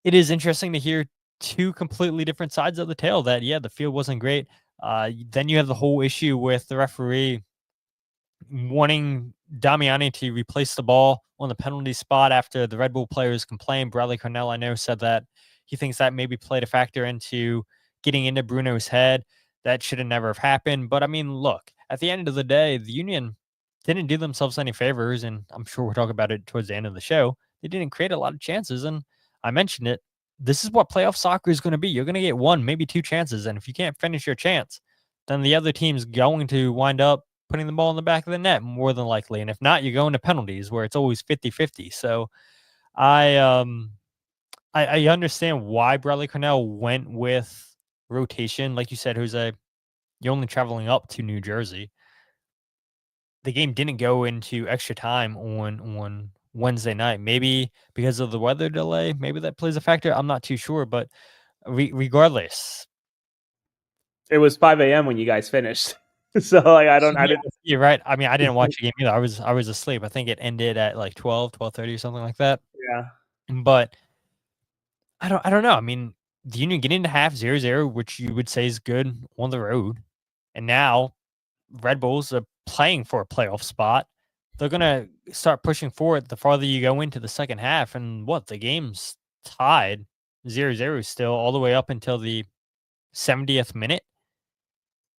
S3: it is interesting to hear two completely different sides of the tale that, yeah, the field wasn't great. Then you have the whole issue with the referee wanting Damiani to replace the ball on the penalty spot after the Red Bull players complained. Bradley Cornell, I know, said that he thinks that maybe played a factor into getting into Bruno's head. That should have never have happened. But I mean, look, at the end of the day, the Union didn't do themselves any favors, and I'm sure we'll talk about it towards the end of the show. They didn't create a lot of chances, and I mentioned it. This is what playoff soccer is going to be. You're going to get one, maybe two chances, and if you can't finish your chance, then the other team's going to wind up putting the ball in the back of the net more than likely. And if not, you're going to penalties where it's always 50-50. So I understand why Bradley Cornell went with rotation. Like you said, Jose, you're only traveling up to New Jersey. The game didn't go into extra time on Wednesday night. Maybe because of the weather delay, maybe that plays a factor. I'm not too sure, but regardless,
S4: it was 5 a.m. when you guys finished. So like I didn't.
S3: You're right. I mean, I didn't watch the game either. I was asleep. I think it ended at like 12:30 or something like that.
S4: Yeah.
S3: But I don't know. I mean, the Union getting into half 0-0, which you would say is good on the road. And now Red Bulls are playing for a playoff spot. They're going to start pushing forward the farther you go into the second half. And the game's tied 0-0 still all the way up until the 70th minute.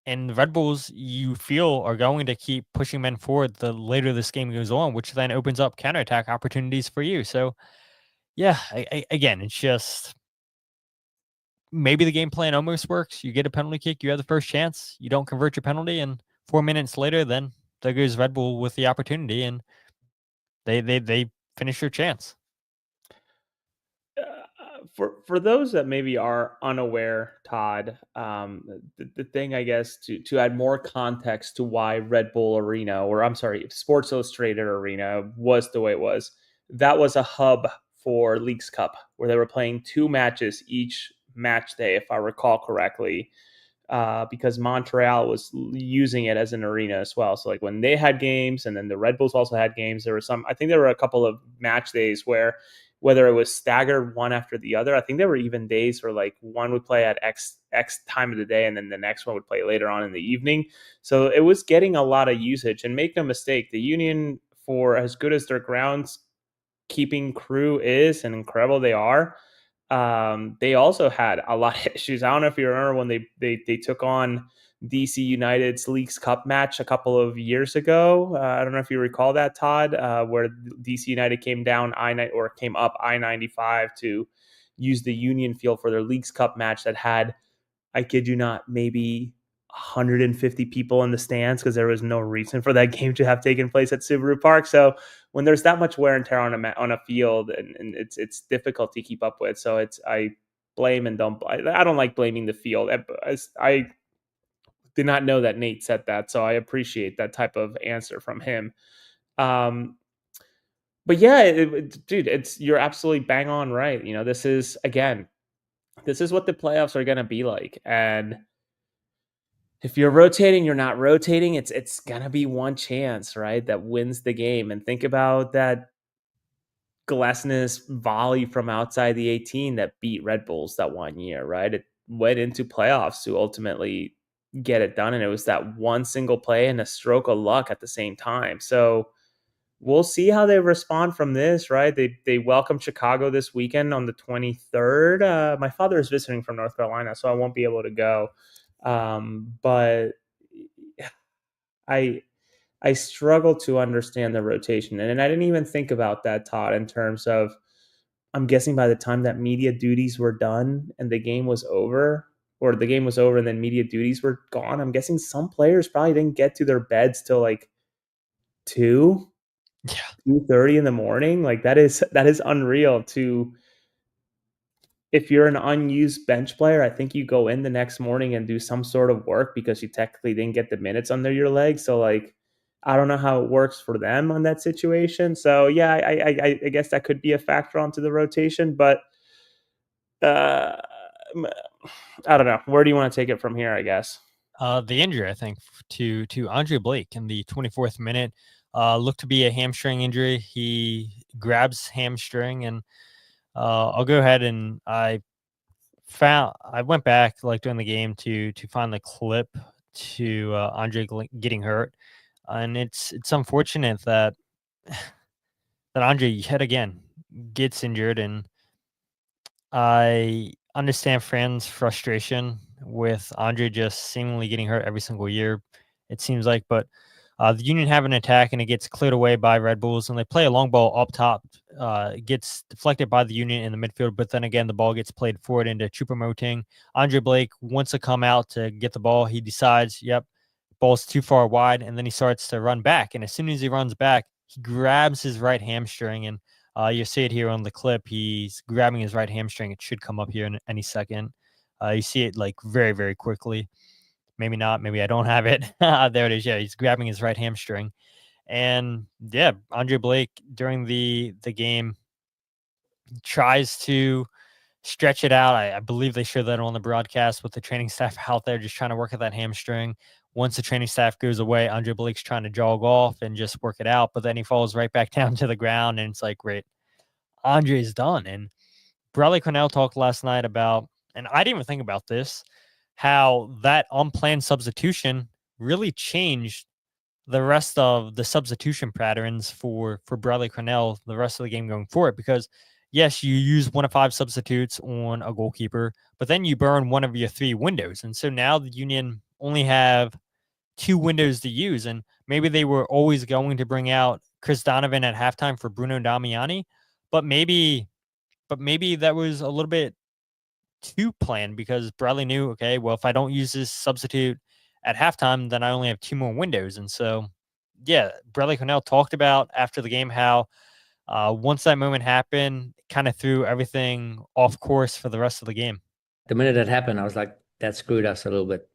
S3: And the Red Bulls, you feel, are going to keep pushing men forward the later this game goes on, which then opens up counterattack opportunities for you. So, yeah, again, it's just maybe the game plan almost works. You get a penalty kick, you have the first chance, you don't convert your penalty, and 4 minutes later, then there goes Red Bull with the opportunity, and they finish their chance.
S4: For those that maybe are unaware, Todd, the thing, I guess, to add more context to why Red Bull Arena, or I'm sorry, Sports Illustrated Arena was the way it was, that was a hub for Leagues Cup, where they were playing 2 matches each match day, if I recall correctly, because Montreal was using it as an arena as well. So like when they had games, and then the Red Bulls also had games, I think there were a couple of match days where whether it was staggered one after the other. I think there were even days where like one would play at X time of the day and then the next one would play later on in the evening. So it was getting a lot of usage. And make no mistake, the Union, for as good as their groundskeeping crew is and incredible they are, they also had a lot of issues. I don't know if you remember when they took on DC United's Leagues Cup match a couple of years ago. I don't know if you recall that, Todd, where DC United came up I-95 to use the Union field for their Leagues Cup match that had, I kid you not, maybe 150 people in the stands because there was no reason for that game to have taken place at Subaru Park. So when there's that much wear and tear on a field, and it's difficult to keep up with. So I don't like blaming the field. I did not know that Nate said that, so I appreciate that type of answer from him. But yeah, dude, you're absolutely bang on right. This is what the playoffs are going to be like. And if you're rotating, you're not rotating, it's going to be one chance, right, that wins the game. And think about that Glesnes volley from outside the 18 that beat Red Bulls that one year, right? It went into playoffs to ultimately get it done. And it was that one single play and a stroke of luck at the same time. So we'll see how they respond from this, right? They welcome Chicago this weekend on the 23rd. My father is visiting from North Carolina, so I won't be able to go. But I struggle to understand the rotation. And I didn't even think about that, Todd, in terms of, I'm guessing by the time that media duties were done and the game was over, and then media duties were gone, I'm guessing some players probably didn't get to their beds till like 2:30 in the morning. Like that is unreal. If you're an unused bench player, I think you go in the next morning and do some sort of work because you technically didn't get the minutes under your legs. So like, I don't know how it works for them on that situation. So yeah, I guess that could be a factor onto the rotation, but I don't know. Where do you want to take it from here, I guess?
S3: The injury, I think, to Andre Blake in the 24th minute looked to be a hamstring injury. He grabs hamstring, and I'll go ahead and I went back like during the game to find the clip to Andre getting hurt, and it's unfortunate that Andre yet again gets injured, and I understand fans' frustration with Andre just seemingly getting hurt every single year, it seems like. But the Union have an attack, and it gets cleared away by Red Bulls, and they play a long ball up top. It gets deflected by the Union in the midfield, but then again, the ball gets played forward into Choupo-Moting. Andre Blake wants to come out to get the ball. He decides, ball's too far wide, and then he starts to run back. And as soon as he runs back, he grabs his right hamstring, and you see it here on the clip. He's grabbing his right hamstring. It should come up here in any second. You see it like very, very quickly. Maybe not. Maybe I don't have it. There it is. Yeah, he's grabbing his right hamstring. And yeah, Andre Blake during the game tries to stretch it out. I believe they showed that on the broadcast with the training staff out there just trying to work at that hamstring. Once the training staff goes away, Andre Blake's trying to jog off and just work it out, but then he falls right back down to the ground, and it's like, great, Andre's done. And Bradley Cornell talked last night about, and I didn't even think about this, how that unplanned substitution really changed the rest of the substitution patterns for Bradley Cornell the rest of the game going forward. Because yes, you use 1 of 5 substitutes on a goalkeeper, but then you burn one of your 3 windows. And so now the Union only have 2 windows to use. And maybe they were always going to bring out Chris Donovan at halftime for Bruno Damiani, but maybe that was a little bit too planned, because Bradley knew, okay, well, if I don't use this substitute at halftime, then I only have 2 more windows. And so, yeah, Bradley Cornell talked about after the game how once that moment happened, kind of threw everything off course for the rest of the game.
S5: The minute that happened, I was like, that screwed us a little bit.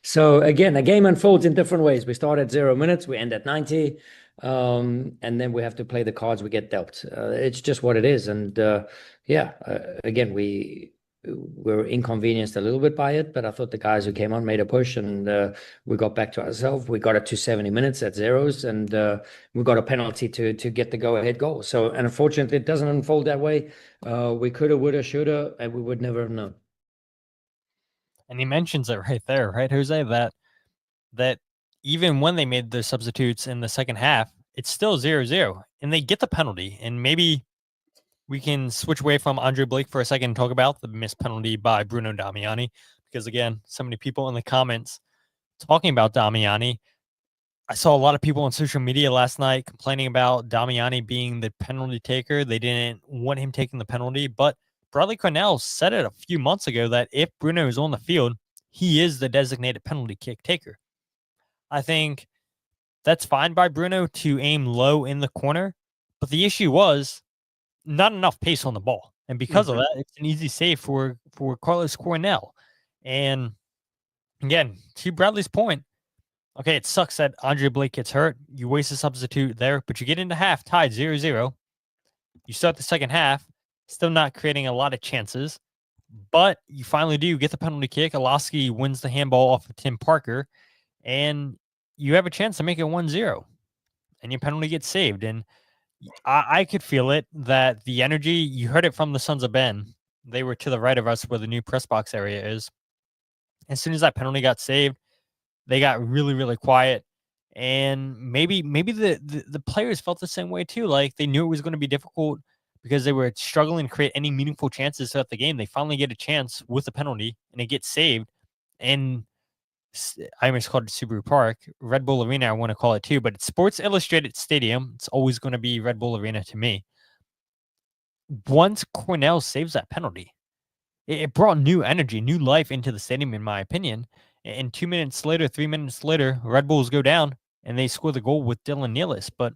S5: So again, a game unfolds in different ways. We start at 0 minutes, we end at 90, and then we have to play the cards we get dealt. It's just what it is. And again, we were inconvenienced a little bit by it, but I thought the guys who came on made a push, and we got back to ourselves. We got it to 70 minutes at zeros, and we got a penalty to get the go-ahead goal. So, and unfortunately, it doesn't unfold that way. We coulda, woulda, shoulda, and we would never have known.
S3: And he mentions it right there, right, Jose? That even when they made the substitutes in the second half, it's still 0-0, and they get the penalty. And maybe we can switch away from Andre Blake for a second and talk about the missed penalty by Bruno Damiani, because again, so many people in the comments talking about Damiani. I saw a lot of people on social media last night complaining about Damiani being the penalty taker. They didn't want him taking the penalty, but Bradley Cornell said it a few months ago that if Bruno is on the field, he is the designated penalty kick taker. I think that's fine by Bruno to aim low in the corner, but the issue was not enough pace on the ball. And because of that, it's an easy save for Carlos Cornell. And again, to Bradley's point, okay, it sucks that Andre Blake gets hurt. You waste a substitute there, but you get into half tied 0-0. You start the second half, still not creating a lot of chances, but you finally do get the penalty kick. Alowski wins the handball off of Tim Parker, and you have a chance to make it 1-0, and your penalty gets saved. And I could feel it, that the energy, you heard it from the Sons of Ben. They were to the right of us where the new press box area is. As soon as that penalty got saved, they got really, really quiet. And maybe the players felt the same way too. Like they knew it was going to be difficult because they were struggling to create any meaningful chances throughout the game. They finally get a chance with the penalty and it gets saved. And I almost called it Subaru Park. Red Bull Arena, I want to call it too, but it's Sports Illustrated Stadium. It's always going to be Red Bull Arena to me. Once Cornell saves that penalty, it brought new energy, new life into the stadium, in my opinion. And 2 minutes later, 3 minutes later, Red Bulls go down and they score the goal with Dylan Nealis. But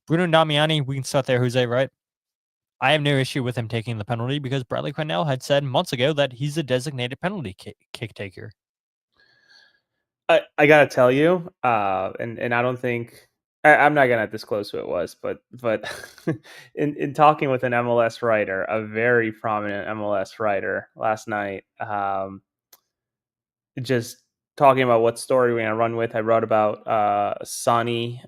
S3: Bruno Damiani, we can start there, Jose, right? I have no issue with him taking the penalty because Bradley Cornell had said months ago that he's a designated penalty kick taker.
S4: I gotta tell you, and I don't think I'm not gonna disclose who it was, but in talking with an MLS writer, a very prominent MLS writer last night, just talking about what story we're gonna run with. I wrote about Sonny,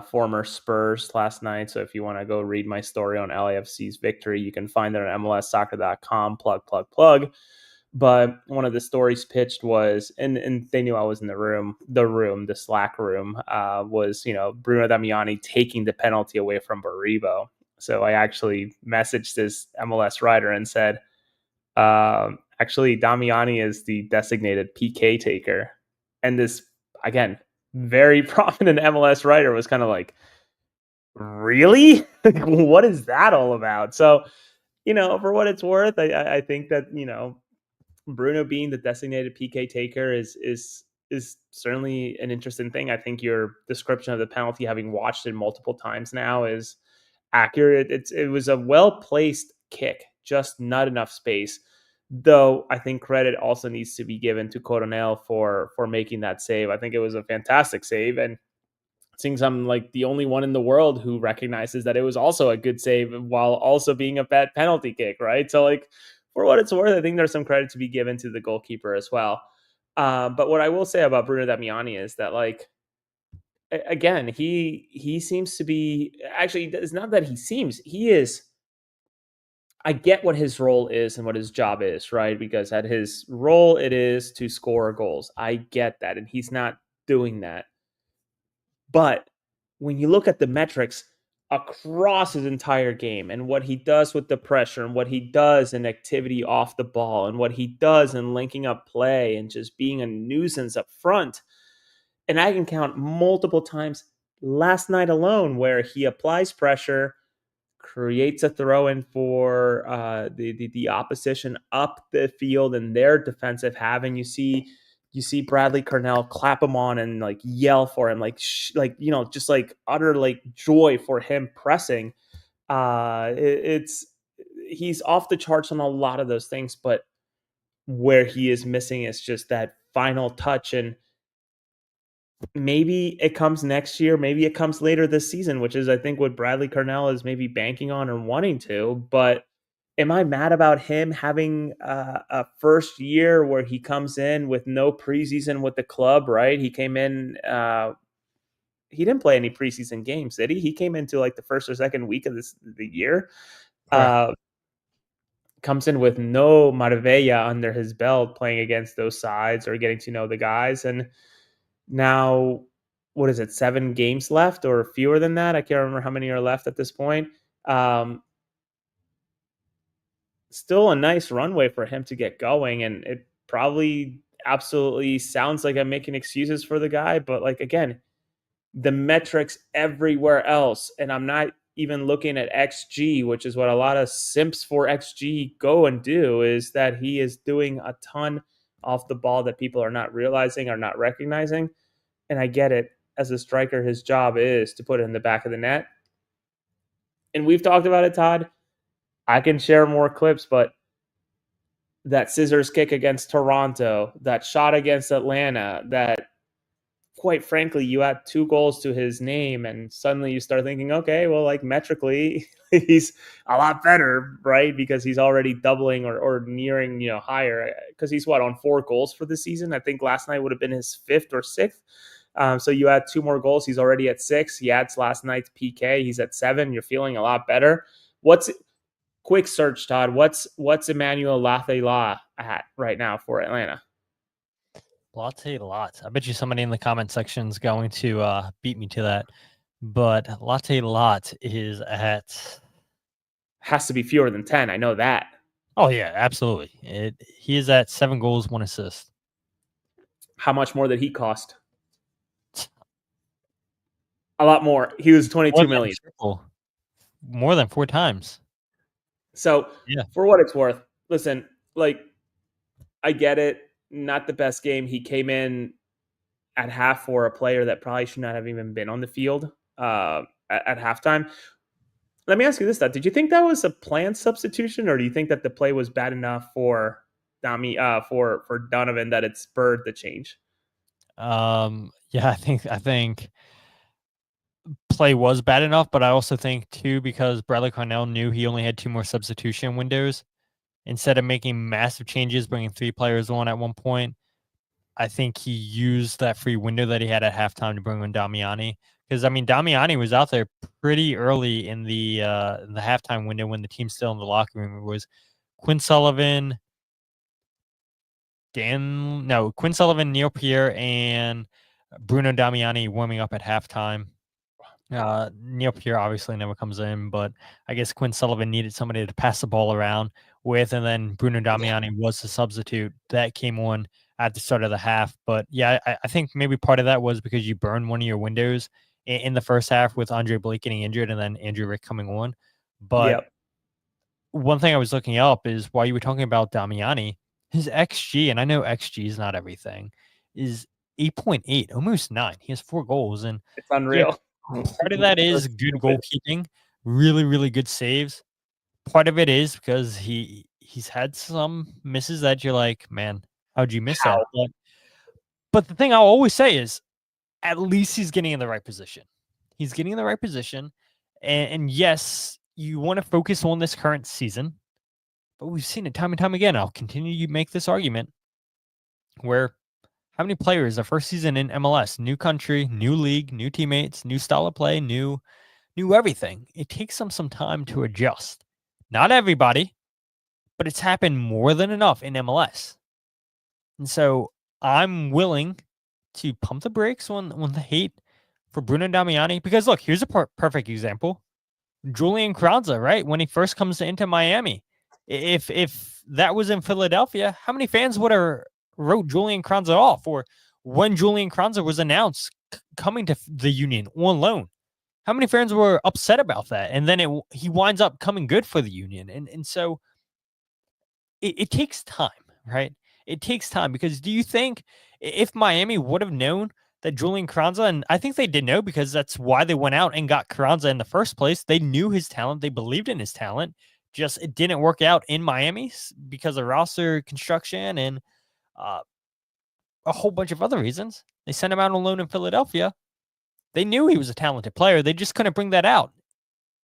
S4: former Spurs, last night. So if you want to go read my story on LAFC's victory, you can find it on MLSsoccer.com. Plug. But one of the stories pitched was, and they knew I was in the Slack room, was, Bruno Damiani taking the penalty away from Baribo. So I actually messaged this MLS writer and said, actually, Damiani is the designated PK taker. And this, again, very prominent MLS writer was kind of like, really? What is that all about? So, for what it's worth, I think that, Bruno being the designated PK taker is certainly an interesting thing. I think your description of the penalty, having watched it multiple times now, is accurate. It was a well-placed kick, just not enough space. Though I think credit also needs to be given to Coronel for making that save. I think it was a fantastic save, and it seems I'm like the only one in the world who recognizes that it was also a good save while also being a bad penalty kick, right? So, like, for what it's worth, I think there's some credit to be given to the goalkeeper as well. But what I will say about Bruno Damiani is that, like, again, he seems to be, actually, it's not that he is. I get what his role is and what his job is, right? Because at his role, it is to score goals. I get that. And he's not doing that. But when you look at the metrics across his entire game and what he does with the pressure and what he does in activity off the ball and what he does in linking up play and just being a nuisance up front, and I can count multiple times last night alone where he applies pressure, creates a throw-in for the opposition up the field in their defensive half, and you see Bradley Cornell clap him on and like yell for him, just like utter like joy for him pressing. He's off the charts on a lot of those things, but where he is missing is just that final touch. And maybe it comes next year, maybe it comes later this season, which is, I think, what Bradley Cornell is maybe banking on or wanting to. But am I mad about him having a first year where he comes in with no preseason with the club, right? He came in, he didn't play any preseason games, did he? He came into like the first or second week of the year.
S3: Correct.
S4: Comes in with no Marbella under his belt playing against those sides or getting to know the guys. And now, what is it, 7 games left or fewer than that? I can't remember how many are left at this point. Still a nice runway for him to get going. And it probably absolutely sounds like I'm making excuses for the guy. But like, again, the metrics everywhere else, and I'm not even looking at XG, which is what a lot of simps for XG go and do, is that he is doing a ton off the ball that people are not realizing, are not recognizing. And I get it. As a striker, his job is to put it in the back of the net. And we've talked about it, Todd. I can share more clips, but that scissors kick against Toronto, that shot against Atlanta, that, quite frankly, you add 2 goals to his name and suddenly you start thinking, okay, well, like metrically, he's a lot better, right? Because he's already doubling or nearing, higher, because he's on 4 goals for the season. I think last night would have been his 5th or 6th. So you add 2 more goals. He's already at 6. He adds last night's PK. He's at 7. You're feeling a lot better. Quick search, Todd. What's Emmanuel Lathela at right now for Atlanta?
S3: Latte lot. I bet you somebody in the comment section is going to beat me to that. But Latte lot is at.
S4: Has to be fewer than 10. I know that.
S3: Oh yeah, absolutely. He is at 7 goals, 1 assist.
S4: How much more did he cost? A lot more. He was 22 million.
S3: More than 4 times.
S4: So,
S3: yeah,
S4: for what it's worth, listen, like, I get it. Not the best game. He came in at half for a player that probably should not have even been on the field at halftime. Let me ask you this, though. Did you think that was a planned substitution, or do you think that the play was bad enough for for Donovan that it spurred the change?
S3: Yeah, I think play was bad enough, but I also think too, because Bradley Cornell knew he only had 2 more substitution windows, instead of making massive changes, bringing 3 players on at one point, I think he used that free window that he had at halftime to bring in Damiani. Because, I mean, Damiani was out there pretty early in the halftime window when the team's still in the locker room. It was Quinn Sullivan, Neil Pierre, and Bruno Damiani warming up at halftime. Neil Pierre obviously never comes in, but I guess Quinn Sullivan needed somebody to pass the ball around with, and then Bruno Damiani was the substitute that came on at the start of the half. But yeah, I think maybe part of that was because you burned one of your windows in the first half with Andre Blake getting injured and then Andrew Rick coming on. But one thing I was looking up is, while you were talking about Damiani, his XG, and I know XG is not everything, is 8.8, almost 9. He has 4 goals, and
S4: it's unreal.
S3: Part of that is good goalkeeping, really, really good saves. Part of it is because he's had some misses that you're like, man, how'd you miss that? But the thing I'll always say is, at least he's getting in the right position. He's getting in the right position. And yes, you want to focus on this current season, but we've seen it time and time again. I'll continue to make this argument where, how many players, the first season in MLS, new country, new league, new teammates, new style of play, new everything. It takes them some time to adjust. Not everybody, but it's happened more than enough in MLS. And so I'm willing to pump the brakes on the hate for Bruno Damiani, because look, here's a perfect example. Julian Carranza, right? When he first comes into Miami, if that was in Philadelphia, how many fans would have wrote Julian Carranza off? Or when Julian Carranza was announced coming to the Union on loan, how many fans were upset about that? And then he winds up coming good for the Union. And so it takes time, right? It takes time, because do you think if Miami would have known that Julian Carranza, and I think they did know, because that's why they went out and got Carranza in the first place. They knew his talent. They believed in his talent. Just it didn't work out in Miami because of roster construction and a whole bunch of other reasons. They sent him out on loan in Philadelphia. They knew he was a talented player. They just couldn't bring that out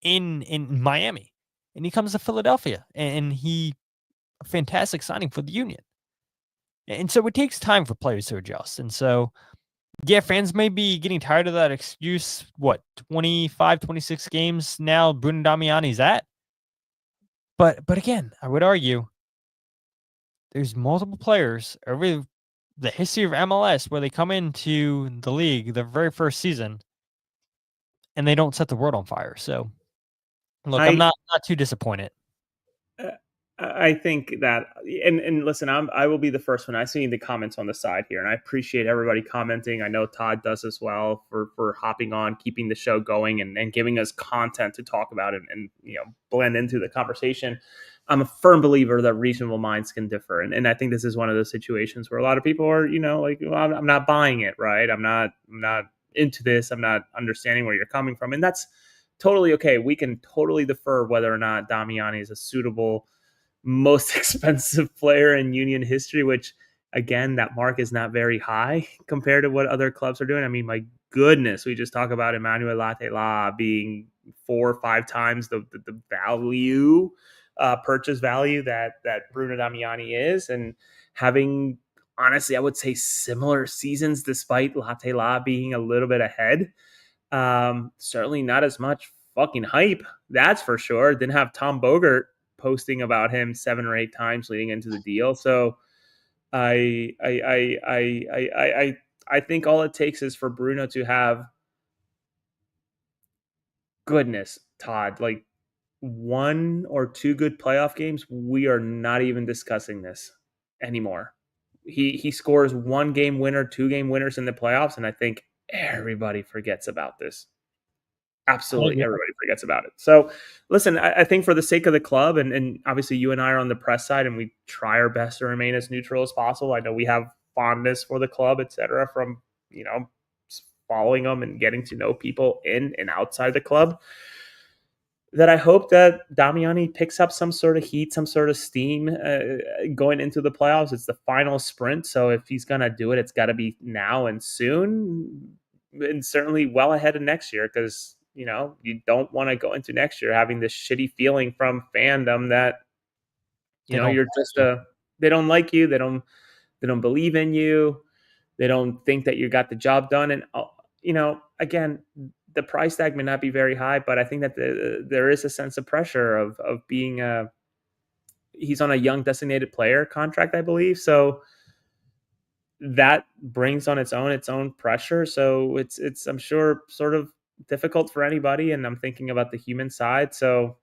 S3: in Miami. and he comes to Philadelphia, and he a fantastic signing for the Union. And so it takes time for players to adjust. And so, yeah, fans may be getting tired of that excuse. What, 25, 26 games now Bruno Damiani's at? But again, I would argue there's multiple players over the history of MLS where they come into the league the very first season and they don't set the world on fire. So, look, I'm not too disappointed.
S4: I think that, and listen, I will be the first one. I see the comments on the side here, and I appreciate everybody commenting. I know Todd does as well for hopping on, keeping the show going, and giving us content to talk about and blend into the conversation. I'm a firm believer that reasonable minds can differ, and I think this is one of those situations where a lot of people are, like, well, I'm not buying it, right? I'm not into this. I'm not understanding where you're coming from, and that's totally okay. We can totally defer whether or not Damiani is a suitable, most expensive player in Union history, which again, that mark is not very high compared to what other clubs are doing. I mean, my goodness, we just talk about Emmanuel Latela being 4 or 5 times the value, purchase value that Bruno Damiani is, and having, honestly, I would say similar seasons despite Latela being a little bit ahead. Certainly not as much fucking hype, that's for sure. Didn't have Tom Bogert posting about him 7 or 8 times leading into the deal. So I think all it takes is for Bruno to have, goodness, Todd, like 1 or 2 good playoff games. We are not even discussing this anymore. He scores 1 game winner, 2 game winners in the playoffs, and I think everybody forgets about this. Absolutely everybody forgets about it. So listen, I think for the sake of the club, and obviously you and I are on the press side and we try our best to remain as neutral as possible. I know we have fondness for the club, et cetera, from, following them and getting to know people in and outside the club, that I hope that Damiani picks up some sort of heat, some sort of steam going into the playoffs. It's the final sprint. So if he's going to do it, it's got to be now and soon, and certainly well ahead of next year, because you don't want to go into next year having this shitty feeling from fandom that you're just they don't like you, they don't believe in you, they don't think that you got the job done. And again, the price tag may not be very high, but I think that there is a sense of pressure of being he's on a young designated player contract, I believe, so that brings on its own pressure. So it's I'm sure sort of difficult for anybody, and I'm thinking about the human side. So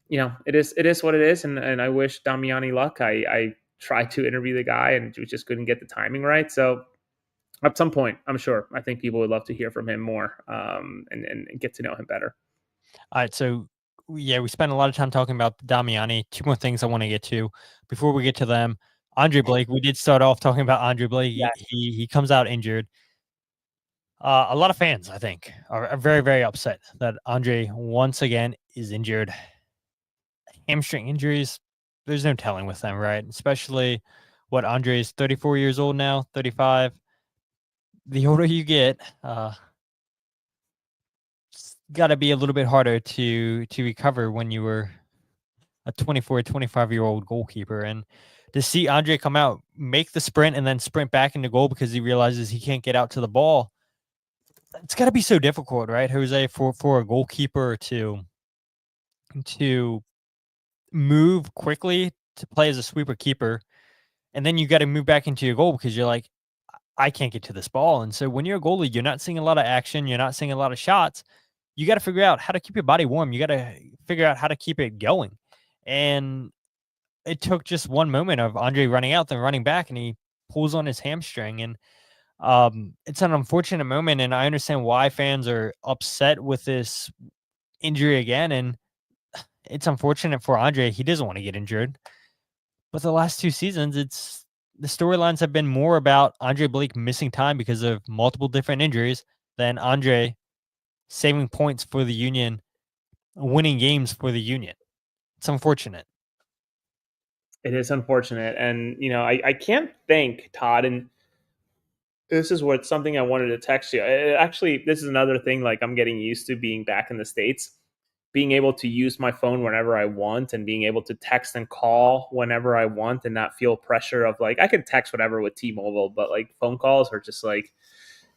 S4: it is what it is, and I wish Damiani luck. I tried to interview the guy and we just couldn't get the timing right. So at some point, I think people would love to hear from him more, and get to know him better.
S3: All right, so yeah, we spent a lot of time talking about Damiani. 2 more things I want to get to before we get to them. Andre Blake, we did start off talking about Andre Blake. Yes. He comes out injured. A lot of fans, I think, are very, very upset that Andre once again is injured. Hamstring injuries, there's no telling with them, right? Especially what Andre is 34 years old now, 35. The older you get, it's got to be a little bit harder to recover when you were a 24, 25-year-old goalkeeper. And to see Andre come out, make the sprint, and then sprint back into goal because he realizes he can't get out to the ball, it's got to be so difficult, right, Jose, for a goalkeeper to move quickly to play as a sweeper keeper, and then you got to move back into your goal because you're like, I can't get to this ball. And so when you're a goalie, you're not seeing a lot of action, you're not seeing a lot of shots. You got to figure out how to keep your body warm. You got to figure out how to keep it going. And it took just one moment of Andre running out, then running back, and he pulls on his hamstring. And it's an unfortunate moment, and I understand why fans are upset with this injury again. And it's unfortunate for Andre. He doesn't want to get injured. But the last 2 seasons, the storylines have been more about Andre Blake missing time because of multiple different injuries than Andre saving points for the Union, winning games for the Union. It's unfortunate.
S4: It is unfortunate. And, I can't think, Todd, and this is something I wanted to text you. Actually, this is another thing, like, I'm getting used to being back in the States. being able to use my phone whenever I want and being able to text and call whenever I want and not feel pressure of like, I can text whatever with T-Mobile, but like phone calls are just like,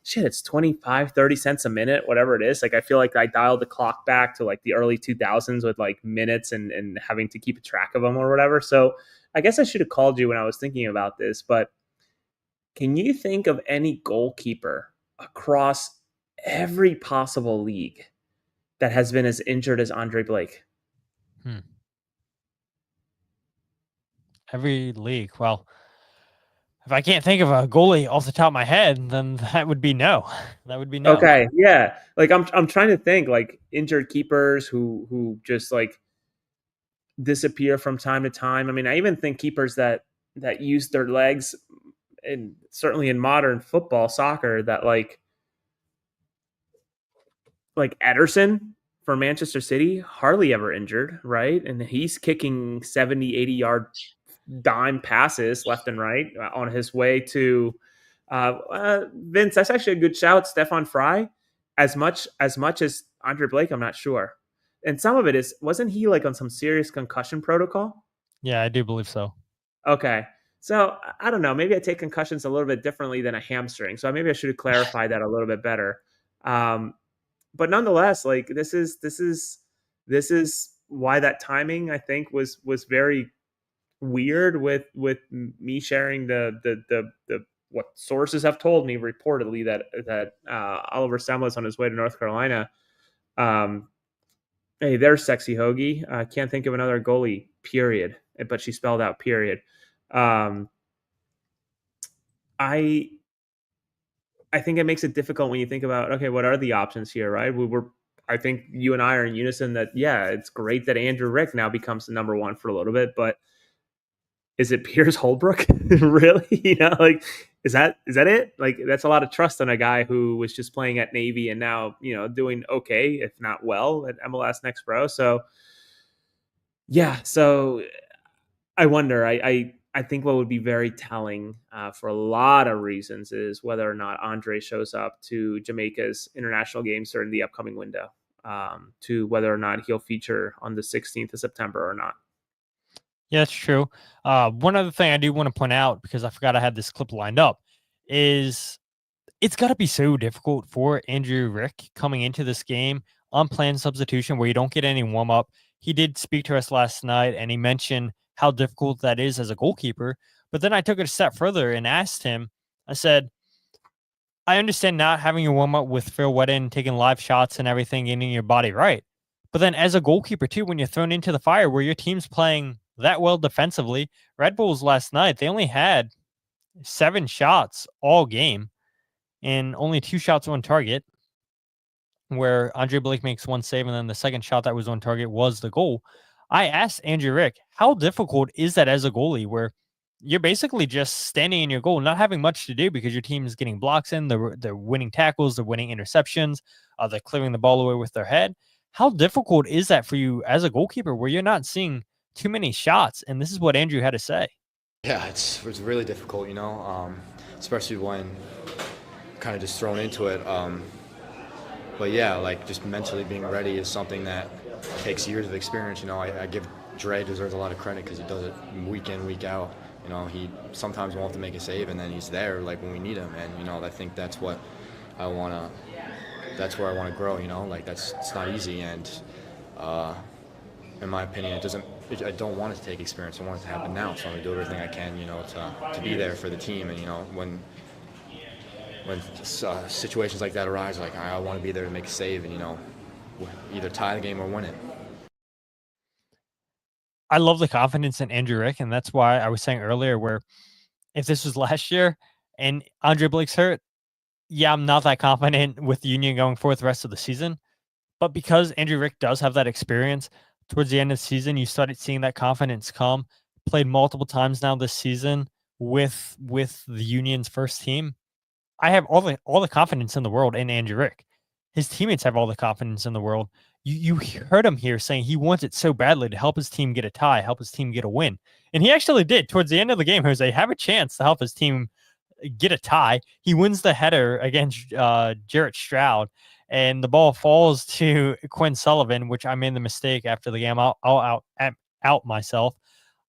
S4: shit, it's 25, 30 cents a minute, whatever it is. Like, I feel like I dialed the clock back to like the early 2000s with like minutes and having to keep track of them or whatever. So I guess I should have called you when I was thinking about this, but can you think of any goalkeeper across every possible league that has been as injured as Andre Blake?
S3: Every league. Well, if I can't think of a goalie off the top of my head, then that would be no. That would be no.
S4: Okay, yeah. Like I'm trying to think like injured keepers who just like disappear from time to time. I mean, I even think keepers that use their legs, and certainly in modern football, soccer, that like Ederson for Manchester City, hardly ever injured, right? And he's kicking 70, 80-yard dime passes left and right on his way to Vince. That's actually a good shout. Stefan Fry, as much as Andre Blake, I'm not sure. And some of it is, wasn't he like on some serious concussion protocol?
S3: Yeah, I do believe so.
S4: Okay. So I don't know. Maybe I take concussions a little bit differently than a hamstring. So maybe I should have clarified that a little bit better. But nonetheless, like this is why that timing, I think, was very weird with me sharing the what sources have told me reportedly that Oliver Semla's on his way to North Carolina. Hey, there's Sexy Hoagie. I can't think of another goalie, period. But she spelled out period. I think it makes it difficult when you think about, okay, what are the options here, right? I think you and I are in unison that, yeah, it's great that Andrew Rick now becomes the number one for a little bit, but is it Piers Holbrook? Really? Like, is that it? Like, that's a lot of trust on a guy who was just playing at Navy and now, doing okay, if not well, at MLS Next Pro. So, yeah. So I wonder, I think what would be very telling for a lot of reasons is whether or not Andre shows up to Jamaica's international games during the upcoming window, to whether or not he'll feature on the 16th of September or not.
S3: Yeah, that's true. One other thing I do want to point out, because I forgot I had this clip lined up, is it's got to be so difficult for Andrew Rick coming into this game on planned substitution where you don't get any warm-up. He did speak to us last night, and he mentioned how difficult that is as a goalkeeper. But then I took it a step further and asked him, I said, I understand not having your warm up with Phil Whetten, taking live shots and everything, getting your body right. But then as a goalkeeper too, when you're thrown into the fire where your team's playing that well defensively, Red Bulls last night, they only had 7 shots all game and only 2 shots on target, where Andre Blake makes 1 save. And then the second shot that was on target was the goal. I asked Andrew Rick, how difficult is that as a goalie where you're basically just standing in your goal, not having much to do because your team is getting blocks in, they're winning tackles, they're winning interceptions, they're clearing the ball away with their head. How difficult is that for you as a goalkeeper where you're not seeing too many shots? And this is what Andrew had to say.
S6: Yeah, it's really difficult, especially when kind of just thrown into it. But yeah, like just mentally being ready is something that takes years of experience. I give Dre deserves a lot of credit because he does it week in, week out. He sometimes won't have to make a save, and then he's there like when we need him. And I think that's what that's where I want to grow. Like it's not easy, and in my opinion, I don't want it to take experience. I want it to happen now. So I'm gonna do everything I can, to be there for the team. And when situations like that arise, like I want to be there to make a save and either tie the game or win it.
S3: I love the confidence in Andrew Rick, and that's why I was saying earlier where if this was last year and Andre Blake's hurt, yeah, I'm not that confident with Union going forward the rest of the season. But because Andrew Rick does have that experience, towards the end of the season, you started seeing that confidence come. Played multiple times now this season with the Union's first team. I have all the confidence in the world in Andrew Rick. His teammates have all the confidence in the world. You heard him here saying he wants it so badly to help his team get a tie, help his team get a win. And he actually did. Towards the end of the game, Jose, have a chance to help his team get a tie. He wins the header against Jarrett Stroud. and the ball falls to Quinn Sullivan, which I made the mistake after the game. I'll out myself.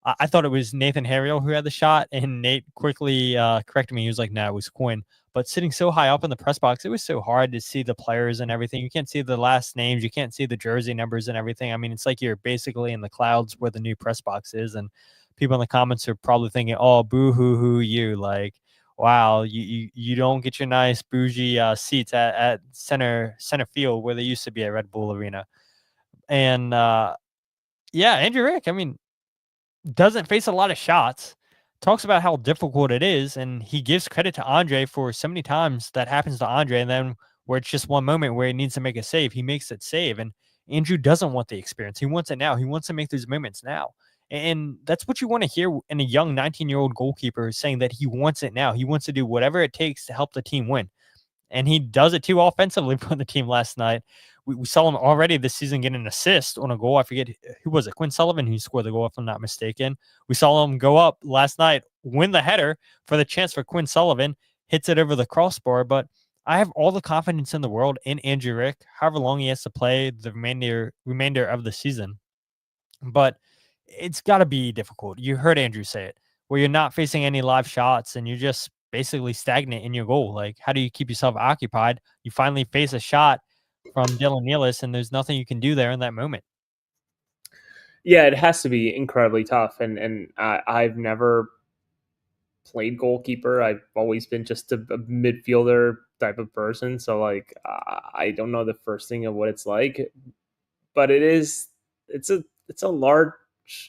S3: I thought it was Nathan Harriel who had the shot, and Nate quickly corrected me. He was like, no, it was Quinn. But sitting so high up in the press box, it was so hard to see the players and everything. You can't see the last names. You can't see the jersey numbers and everything. I mean, it's like you're basically in the clouds where the new press box is. And people in the comments are probably thinking, oh, boo-hoo-hoo you. Like, wow, you don't get your nice bougie seats at center field where they used to be at Red Bull Arena. And, yeah, Andrew Rick, I mean, doesn't face a lot of shots, talks about how difficult it is, and he gives credit to Andre for so many times that happens to Andre, and then where it's just one moment where he needs to make a save, he makes it save. And Andrew doesn't want the experience. He wants it now. He wants to make those moments now. And that's what you want to hear in a young 19-year-old goalkeeper, saying that he wants it now. He wants to do whatever it takes to help the team win. And he does it too offensively for the team last night. We saw him already this season get an assist on a goal. I forget who was it, Quinn Sullivan, who scored the goal, if I'm not mistaken. We saw him go up last night, win the header for the chance for Quinn Sullivan, hits it over the crossbar. But I have all the confidence in the world in Andrew Rick, however long he has to play the remainder of the season. But it's got to be difficult. You heard Andrew say it, where you're not facing any live shots and you're just basically stagnant in your goal. Like, how do you keep yourself occupied? You finally face a shot from Dylan Nealis, and there's nothing you can do there in that moment.
S4: Yeah, it has to be incredibly tough. And I've never played goalkeeper. I've always been just a midfielder type of person. So, like, I don't know the first thing of what it's like. But it's a large,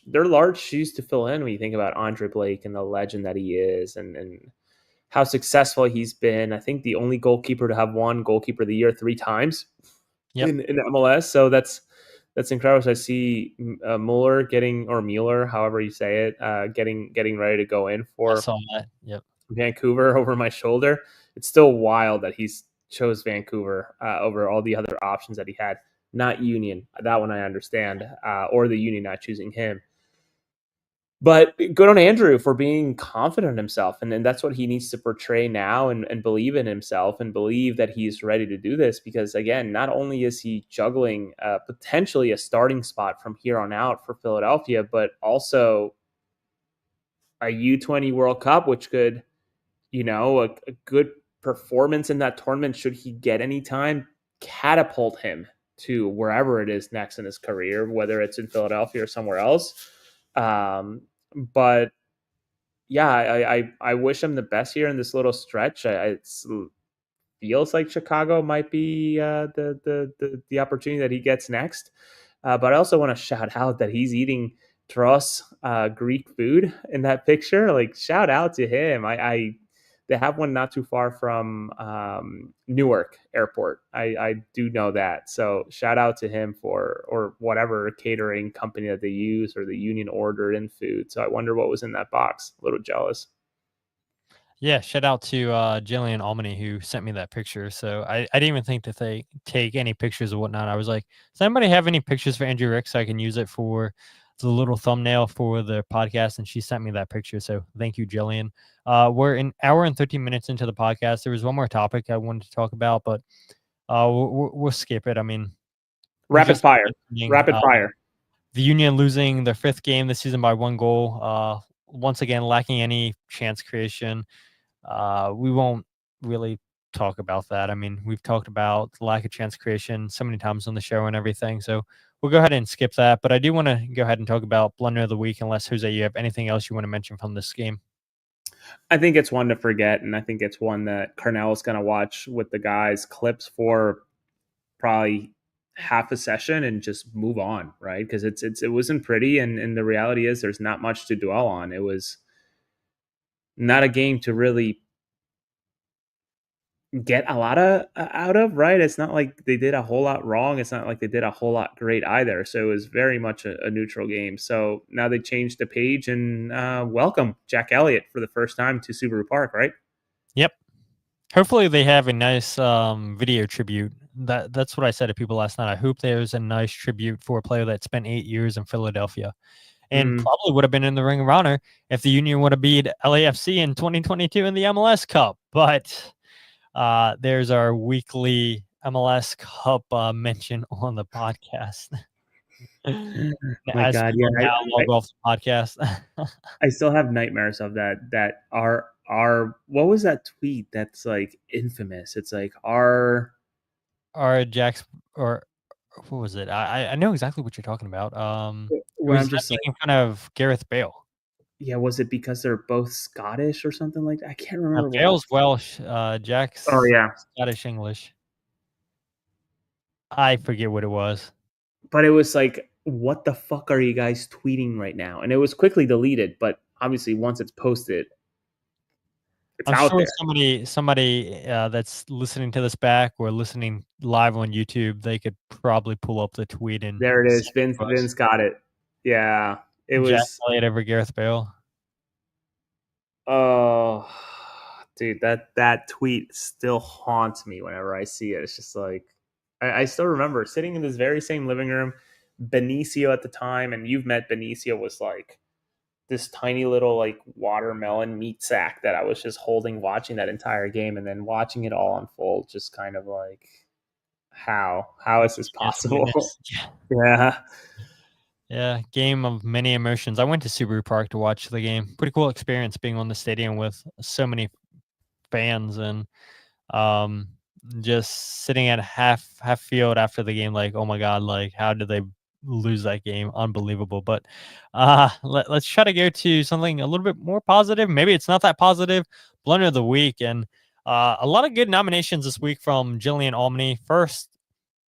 S4: they're large shoes to fill in when you think about Andre Blake and the legend that he is, and how successful he's been. I think the only goalkeeper to have won Goalkeeper of the Year 3 times in MLS. So that's incredible. So I see Mueller, however you say it, getting ready to go in for Vancouver over my shoulder. It's still wild that he's chose Vancouver over all the other options that he had. Not Union. That one I understand, or the Union not choosing him. But good on Andrew for being confident in himself. And that's what he needs to portray now, and believe in himself and believe that he's ready to do this. Because, again, not only is he juggling potentially a starting spot from here on out for Philadelphia, but also a U20 World Cup, which could, a good performance in that tournament, should he get any time, catapult him to wherever it is next in his career, whether it's in Philadelphia or somewhere else. But yeah, I wish him the best here in this little stretch. It feels like Chicago might be the opportunity that he gets next. But I also want to shout out that he's eating Tros Greek food in that picture. Like, shout out to him. They have one not too far from Newark Airport. I do know that. So shout out to him or whatever catering company that they use, or the Union ordered in food. So I wonder what was in that box. A little jealous.
S3: Yeah, shout out to Jillian Almany, who sent me that picture. So I didn't even think to take any pictures or whatnot. I was like, does anybody have any pictures for Andrew Rick so I can use it for the little thumbnail for the podcast? And she sent me that picture. So thank you, Jillian. We're an hour and 13 minutes into the podcast. There was one more topic I wanted to talk about, but we'll skip it. I mean,
S4: rapid fire.
S3: The Union losing their 5th game this season by 1 goal. Once again, lacking any chance creation. We won't really talk about that. I mean, we've talked about the lack of chance creation so many times on the show and everything. So we'll go ahead and skip that. But I do want to go ahead and talk about blunder of the week, unless, Jose, you have anything else you want to mention from this game.
S4: I think it's one to forget, and I think it's one that Carnell is going to watch with the guys clips for probably half a session and just move on, right? Because it wasn't pretty, and the reality is there's not much to dwell on. It was not a game to really get a lot out of, right? It's not like they did a whole lot wrong. It's not like they did a whole lot great either. So it was very much a neutral game. So now they changed the page and welcome Jack Elliott for the first time to Subaru Park, right?
S3: Yep. Hopefully they have a nice video tribute. That's what I said to people last night. I hope there's a nice tribute for a player that spent 8 years in Philadelphia, and probably would have been in the Ring of Honor if the Union would have beat LAFC in 2022 in the MLS Cup. But there's our weekly MLS Cup mention on the podcast.
S4: My
S3: As
S4: God,
S3: people
S4: yeah,
S3: now log off the podcast.
S4: I still have nightmares of that. That our what was that tweet that's like infamous? It's like our
S3: Or Jack's, or what was it? I know exactly what you're talking about. It
S4: when
S3: was
S4: I'm
S3: them
S4: just like,
S3: making fun of Gareth Bale.
S4: yeah, was it because they're both Scottish or something like that? I can't remember what.
S3: Bale's Welsh, Jack's
S4: Oh yeah,
S3: Scottish English. I forget what it was.
S4: but it was like, what the fuck are you guys tweeting right now? And it was quickly deleted, but obviously once it's posted, it's
S3: I'm
S4: out
S3: sure
S4: there.
S3: somebody that's listening to this back or listening live on YouTube, they could probably pull up the tweet and
S4: There it is.
S3: send it to us.
S4: Vince got it. Yeah, it
S3: Jack
S4: was.
S3: Elliott over Gareth Bale.
S4: Oh, dude, that tweet still haunts me whenever I see it. It's just like I still remember sitting in this very same living room. Benicio at the time, and you've met Benicio, was like this tiny little like watermelon meat sack that I was just holding, watching that entire game, and then watching it all unfold. Just kind of like, how is this possible? Yeah.
S3: Yeah, game of many emotions. I went to Subaru Park to watch the game. Pretty cool experience being on the stadium with so many fans, and just sitting at half field after the game, like, oh my God, like how did they lose that game? Unbelievable. But let's try to go to something a little bit more positive. Maybe it's not that positive. Blunder of the week, and a lot of good nominations this week from Jillian Almany. First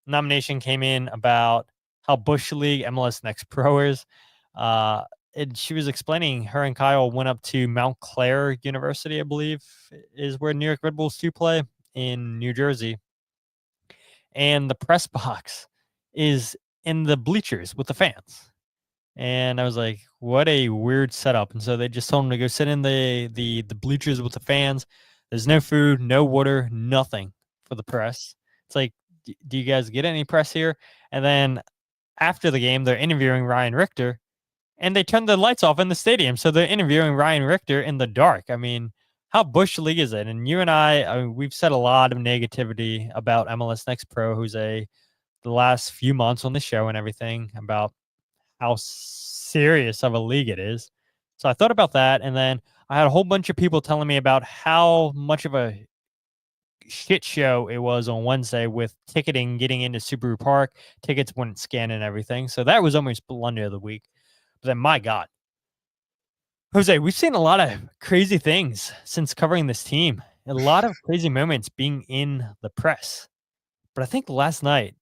S3: nomination came in about how Bush League MLS Next Pro is. And she was explaining her and Kyle went up to Mount Clair University, I believe, is where New York Red Bulls 2 play in New Jersey. And the press box is in the bleachers with the fans. And I was like, what a weird setup. And so they just told him to go sit in the bleachers with the fans. There's no food, no water, nothing for the press. It's like, do you guys get any press here? And then after the game, they're interviewing Ryan Richter, and they turned the lights off in the stadium. So they're interviewing Ryan Richter in the dark. I mean, how Bush League is it? And you and I mean, we've said a lot of negativity about MLS Next Pro, who's the last few months on the show and everything, about how serious of a league it is. So I thought about that, and then I had a whole bunch of people telling me about how much of a shit show it was on Wednesday with ticketing getting into Subaru Park. Tickets wouldn't scan and everything. So that was almost blunder of the week. But then, my God, Jose, we've seen a lot of crazy things since covering this team. A lot of crazy moments being in the press. But I think last night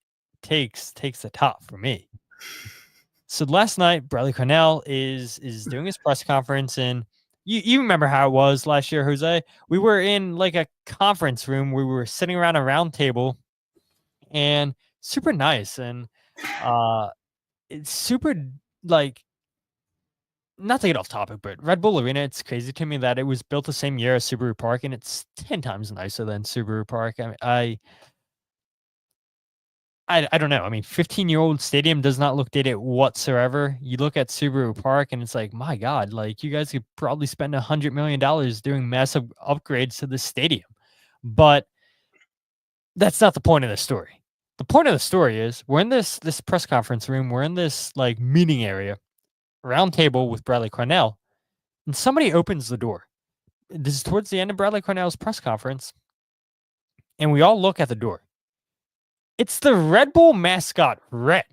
S3: takes the top for me. So last night, Bradley Cornell is doing his press conference, and you remember how it was last year, Jose. We were in like a conference room. We were sitting around a round table, and super nice, and it's super, like, not to get off topic, but Red Bull Arena, it's crazy to me that it was built the same year as Subaru Park, and it's 10 times nicer than Subaru Park. I mean, I don't know. I mean, 15-year-old stadium does not look dated whatsoever. You look at Subaru Park, and it's like, my God, like you guys could probably spend $100 million doing massive upgrades to the stadium. But that's not the point of the story. The point of the story is we're in this press conference room. We're in this like meeting area, round table with Bradley Cornell, and somebody opens the door. This is towards the end of Bradley Cornell's press conference, and we all look at the door. It's the Red Bull mascot, Red.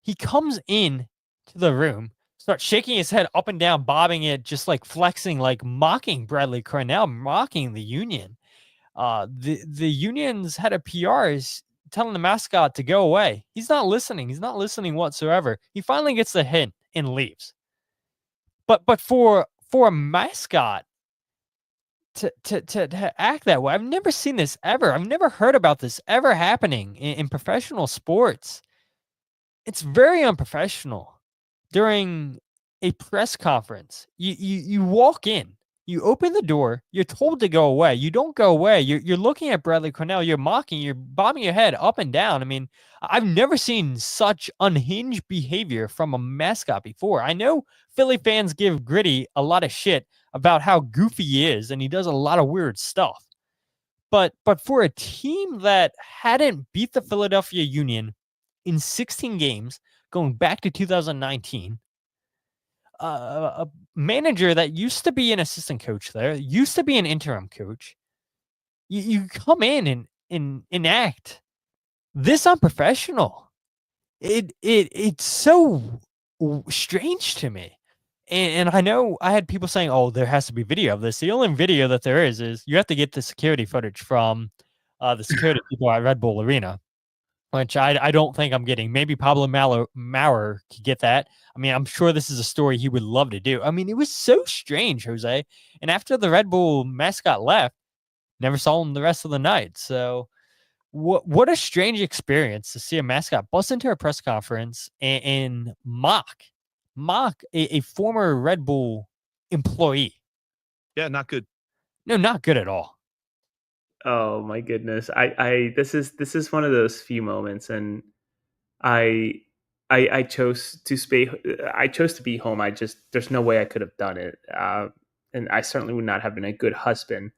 S3: He comes in to the room, starts shaking his head up and down, bobbing it, just like flexing, like mocking Bradley Cornell, mocking the union. The union's head of PR is telling the mascot to go away. He's not listening. He's not listening whatsoever. He finally gets the hint and leaves. But for a mascot to act that way, I've never seen this ever. I've never heard about this ever happening in professional sports. It's very unprofessional. During a press conference, you walk in, you open the door, you're told to go away. You don't go away. You're looking at Bradley Cornell, you're mocking, you're bobbing your head up and down. I mean, I've never seen such unhinged behavior from a mascot before. I know Philly fans give Gritty a lot of shit about how goofy he is, and he does a lot of weird stuff. But for a team that hadn't beat the Philadelphia Union in 16 games going back to 2019, a manager that used to be an assistant coach there, used to be an interim coach, you come in and enact this unprofessional. It's so strange to me. And I know I had people saying, "Oh, there has to be video of this." The only video that there is you have to get the security footage from the security people at Red Bull Arena, which I don't think I'm getting. Maybe Pablo Maurer could get that. I mean, I'm sure this is a story he would love to do. I mean, it was so strange, Jose. And after the Red Bull mascot left, never saw him the rest of the night. So what a strange experience to see a mascot bust into a press conference and mock a former Red Bull employee.
S7: Yeah, not good.
S3: No, not good at all.
S4: Oh my goodness. This is one of those few moments, and I chose to be home. There's no way I could have done it. And I certainly would not have been a good husband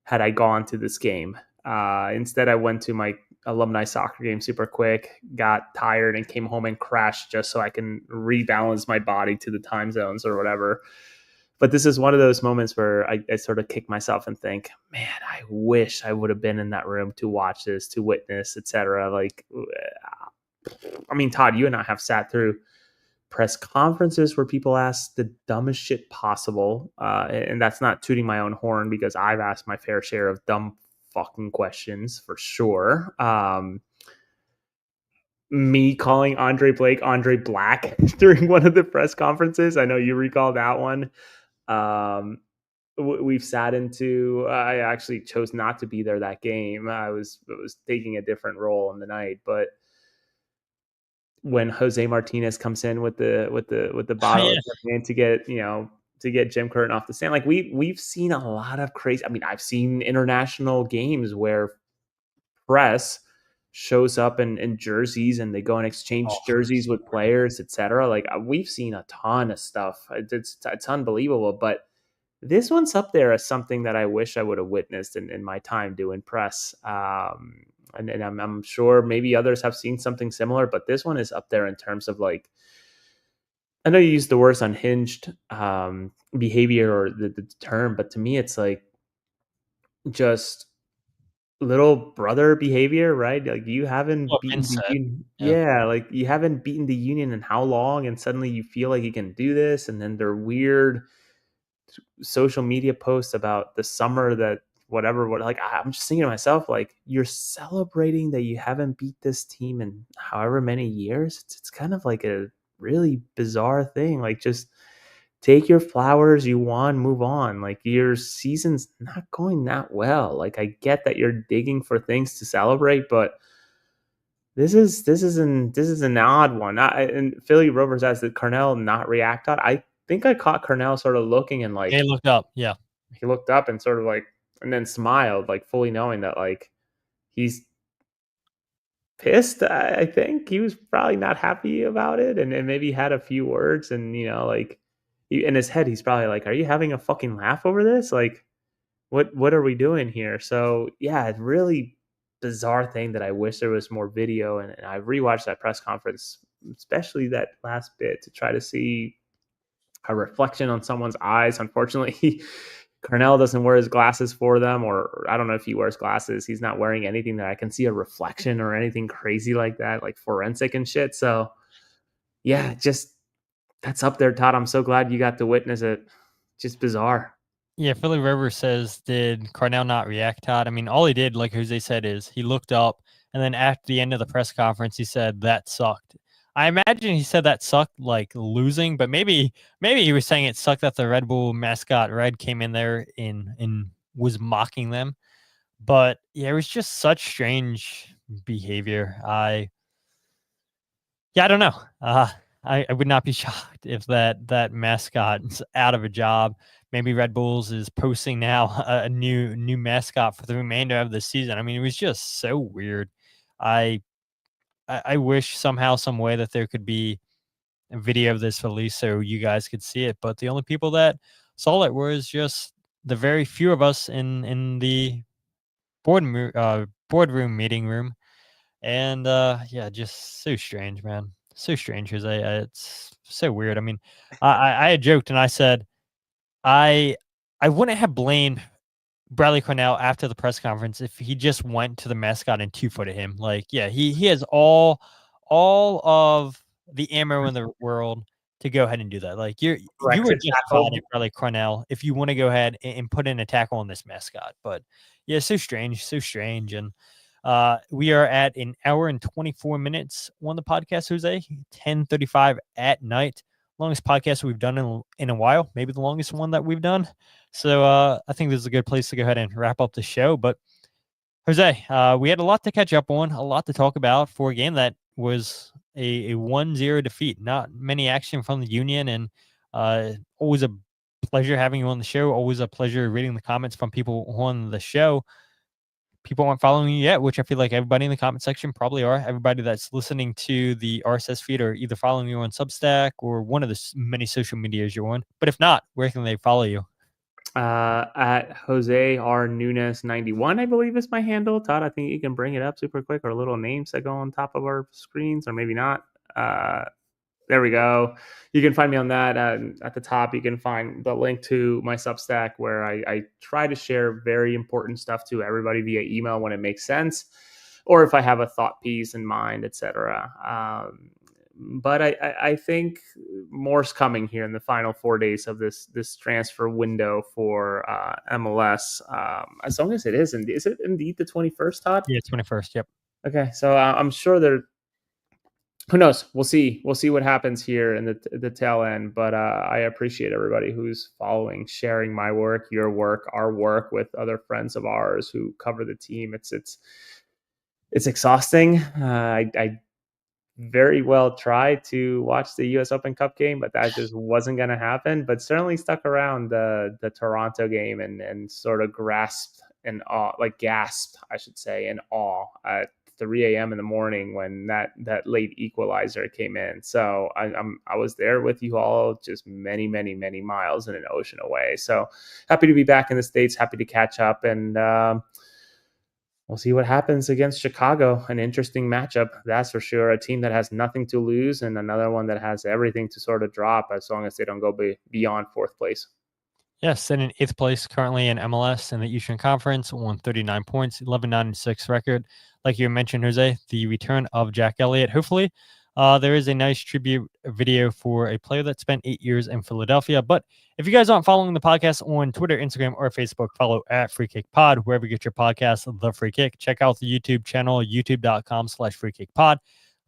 S4: had I gone to this game. Instead I went to my alumni soccer game super quick, got tired, and came home and crashed just so I can rebalance my body to the time zones or whatever. But this is one of those moments where I sort of kick myself and think, man, I wish I would have been in that room to watch this, to witness, etc. Like, I mean, Todd, you and I have sat through press conferences where people ask the dumbest shit possible. And that's not tooting my own horn, because I've asked my fair share of dumb fucking questions for sure. Me calling Andre Blake Andre Black during one of the press conferences. I know you recall that one. We've sat into, I actually chose not to be there that game. I was taking a different role in the night, but when Jose Martinez comes in with the bottle of champagne to get Jim Curtin off the stand, like we've seen a lot of crazy. I mean, I've seen international games where press shows up in jerseys and they go and exchange jerseys with players, etc. Like we've seen a ton of stuff. It's unbelievable, but this one's up there as something that I wish I would have witnessed in my time doing press. And I'm sure maybe others have seen something similar, but this one is up there in terms of, like, I know you used the words unhinged behavior or the term, but to me it's like just little brother behavior, right? Like you haven't beaten the Union. Yeah, like you haven't beaten the Union in how long, and suddenly you feel like you can do this, and then they're weird social media posts about the summer that whatever, like I'm just thinking to myself, like, you're celebrating that you haven't beat this team in however many years. It's kind of like a really bizarre thing. Like, just take your flowers, you won, move on. Like, your season's not going that well. Like, I get that you're digging for things to celebrate, but this is an odd one. And Philly Rovers asked, did Carnell not react on? I think I caught Carnell sort of looking and like
S3: he looked up. Yeah,
S4: he looked up and sort of like, and then smiled, like fully knowing that like he's pissed. I think he was probably not happy about it, and maybe had a few words, and like in his head he's probably like, "Are you having a fucking laugh over this? Like, what are we doing here?" So yeah, it's really bizarre thing that I wish there was more video, and I rewatched that press conference, especially that last bit, to try to see a reflection on someone's eyes. Unfortunately, Carnell doesn't wear his glasses for them, or I don't know if he wears glasses. He's not wearing anything that I can see a reflection or anything crazy like that, like forensic and shit. So yeah, just that's up there, Todd. I'm so glad you got to witness it. Just bizarre.
S3: Yeah, Philly River says, did Carnell not react, Todd? I mean, all he did, like Jose said, is he looked up, and then at the end of the press conference, he said, that sucked. I imagine he said that sucked like losing, but maybe he was saying it sucked that the Red Bull mascot Red came in there and was mocking them. But yeah, it was just such strange behavior. I don't know. I would not be shocked if that mascot is out of a job. Maybe Red Bulls is posting now a new mascot for the remainder of the season. I mean, it was just so weird. I wish somehow, some way that there could be a video of this released so you guys could see it. But the only people that saw it was just the very few of us in the boardroom meeting room. And yeah, just so strange, man. So strange, Jose. It's so weird. I mean, I had joked and I said I wouldn't have blamed Bradley Cornell after the press conference if he just went to the mascot and 2-footed him. Like, yeah, he has all of the ammo in the world to go ahead and do that. Like, you were
S4: Corrective
S3: just
S4: tackle.
S3: fine at Bradley Cornell if you want to go ahead and put in a tackle on this mascot. But yeah, so strange. And we are at an hour and 24 minutes on the podcast, Jose. 10:35 at night. Longest podcast we've done in a while, maybe the longest one that we've done. So I think this is a good place to go ahead and wrap up the show. But Jose, we had a lot to catch up on, a lot to talk about for a game that was a 1-0 defeat. Not many action from the Union, and always a pleasure having you on the show. Always a pleasure reading the comments from people on the show. People aren't following you yet, which I feel like everybody in the comment section probably are. Everybody that's listening to the RSS feed are either following you on Substack or one of the many social medias you're on. But if not, where can they follow you?
S4: At Jose R. Nunes 91, I believe is my handle. Todd, I think you can bring it up super quick, or little names that go on top of our screens, or maybe not. There we go. You can find me on that. At the top, you can find the link to my Substack, where I try to share very important stuff to everybody via email when it makes sense, or if I have a thought piece in mind, etc. But I think more's coming here in the final 4 days of this transfer window for MLS. As long as it is it indeed the 21st, Todd?
S3: Yeah, 21st. Yep.
S4: Okay, so I'm sure there. Who knows? We'll see. We'll see what happens here in the tail end. But I appreciate everybody who's following, sharing my work, your work, our work with other friends of ours who cover the team. It's exhausting. I very well tried to watch the U.S. Open Cup game, but that just wasn't going to happen. But certainly stuck around the Toronto game and sort of gasped, I should say, in awe at 3 a.m. in the morning when that late equalizer came in. So I was there with you all, just many miles in an ocean away. So happy to be back in the States, happy to catch up, and we'll see what happens against Chicago. An interesting matchup, that's for sure. A team that has nothing to lose and another one that has everything to sort of drop as long as they don't go beyond fourth place.
S3: Yes, sitting in 8th place currently in MLS in the Eastern Conference on 39 points, 11-9-6 record. Like you mentioned, Jose, the return of Jack Elliott. Hopefully, there is a nice tribute video for a player that spent 8 years in Philadelphia. But if you guys aren't following the podcast on Twitter, Instagram, or Facebook, follow at Free Kick Pod, wherever you get your podcast, The Free Kick. Check out the YouTube channel, youtube.com/freekickpod.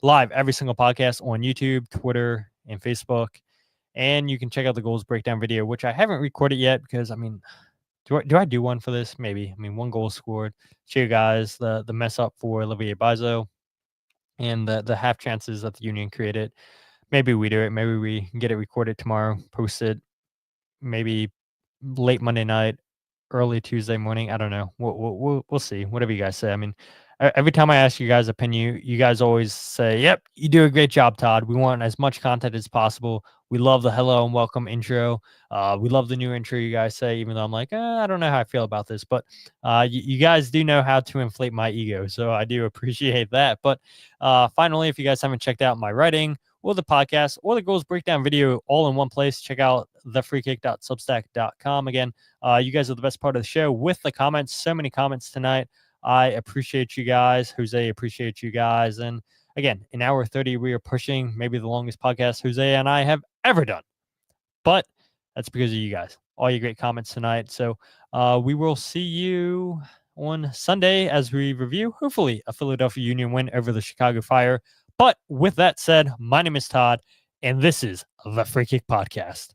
S3: Live every single podcast on YouTube, Twitter, and Facebook. And you can check out the goals breakdown video, which I haven't recorded yet because, I mean, do I do one for this? Maybe. I mean, 1 goal scored. Show you guys the mess up for Olivier Bizo and the half chances that the Union created. Maybe we do it. Maybe we get it recorded tomorrow, post it maybe late Monday night, early Tuesday morning. I don't know. We'll see. Whatever you guys say. I mean, every time I ask you guys' opinion, you guys always say, yep, you do a great job, Todd. We want as much content as possible. We love the hello and welcome intro. We love the new intro you guys say, even though I'm like, I don't know how I feel about this. But you guys do know how to inflate my ego. So I do appreciate that. But finally, if you guys haven't checked out my writing or the podcast or the goals breakdown video all in one place, check out thefreekick.substack.com. Again, you guys are the best part of the show with the comments. So many comments tonight. I appreciate you guys. Jose, appreciate you guys. And again, in hour 30, we are pushing maybe the longest podcast Jose and I have ever done. But that's because of you guys. All your great comments tonight. So we will see you on Sunday as we review, hopefully, a Philadelphia Union win over the Chicago Fire. But with that said, my name is Todd, and this is the Free Kick Podcast.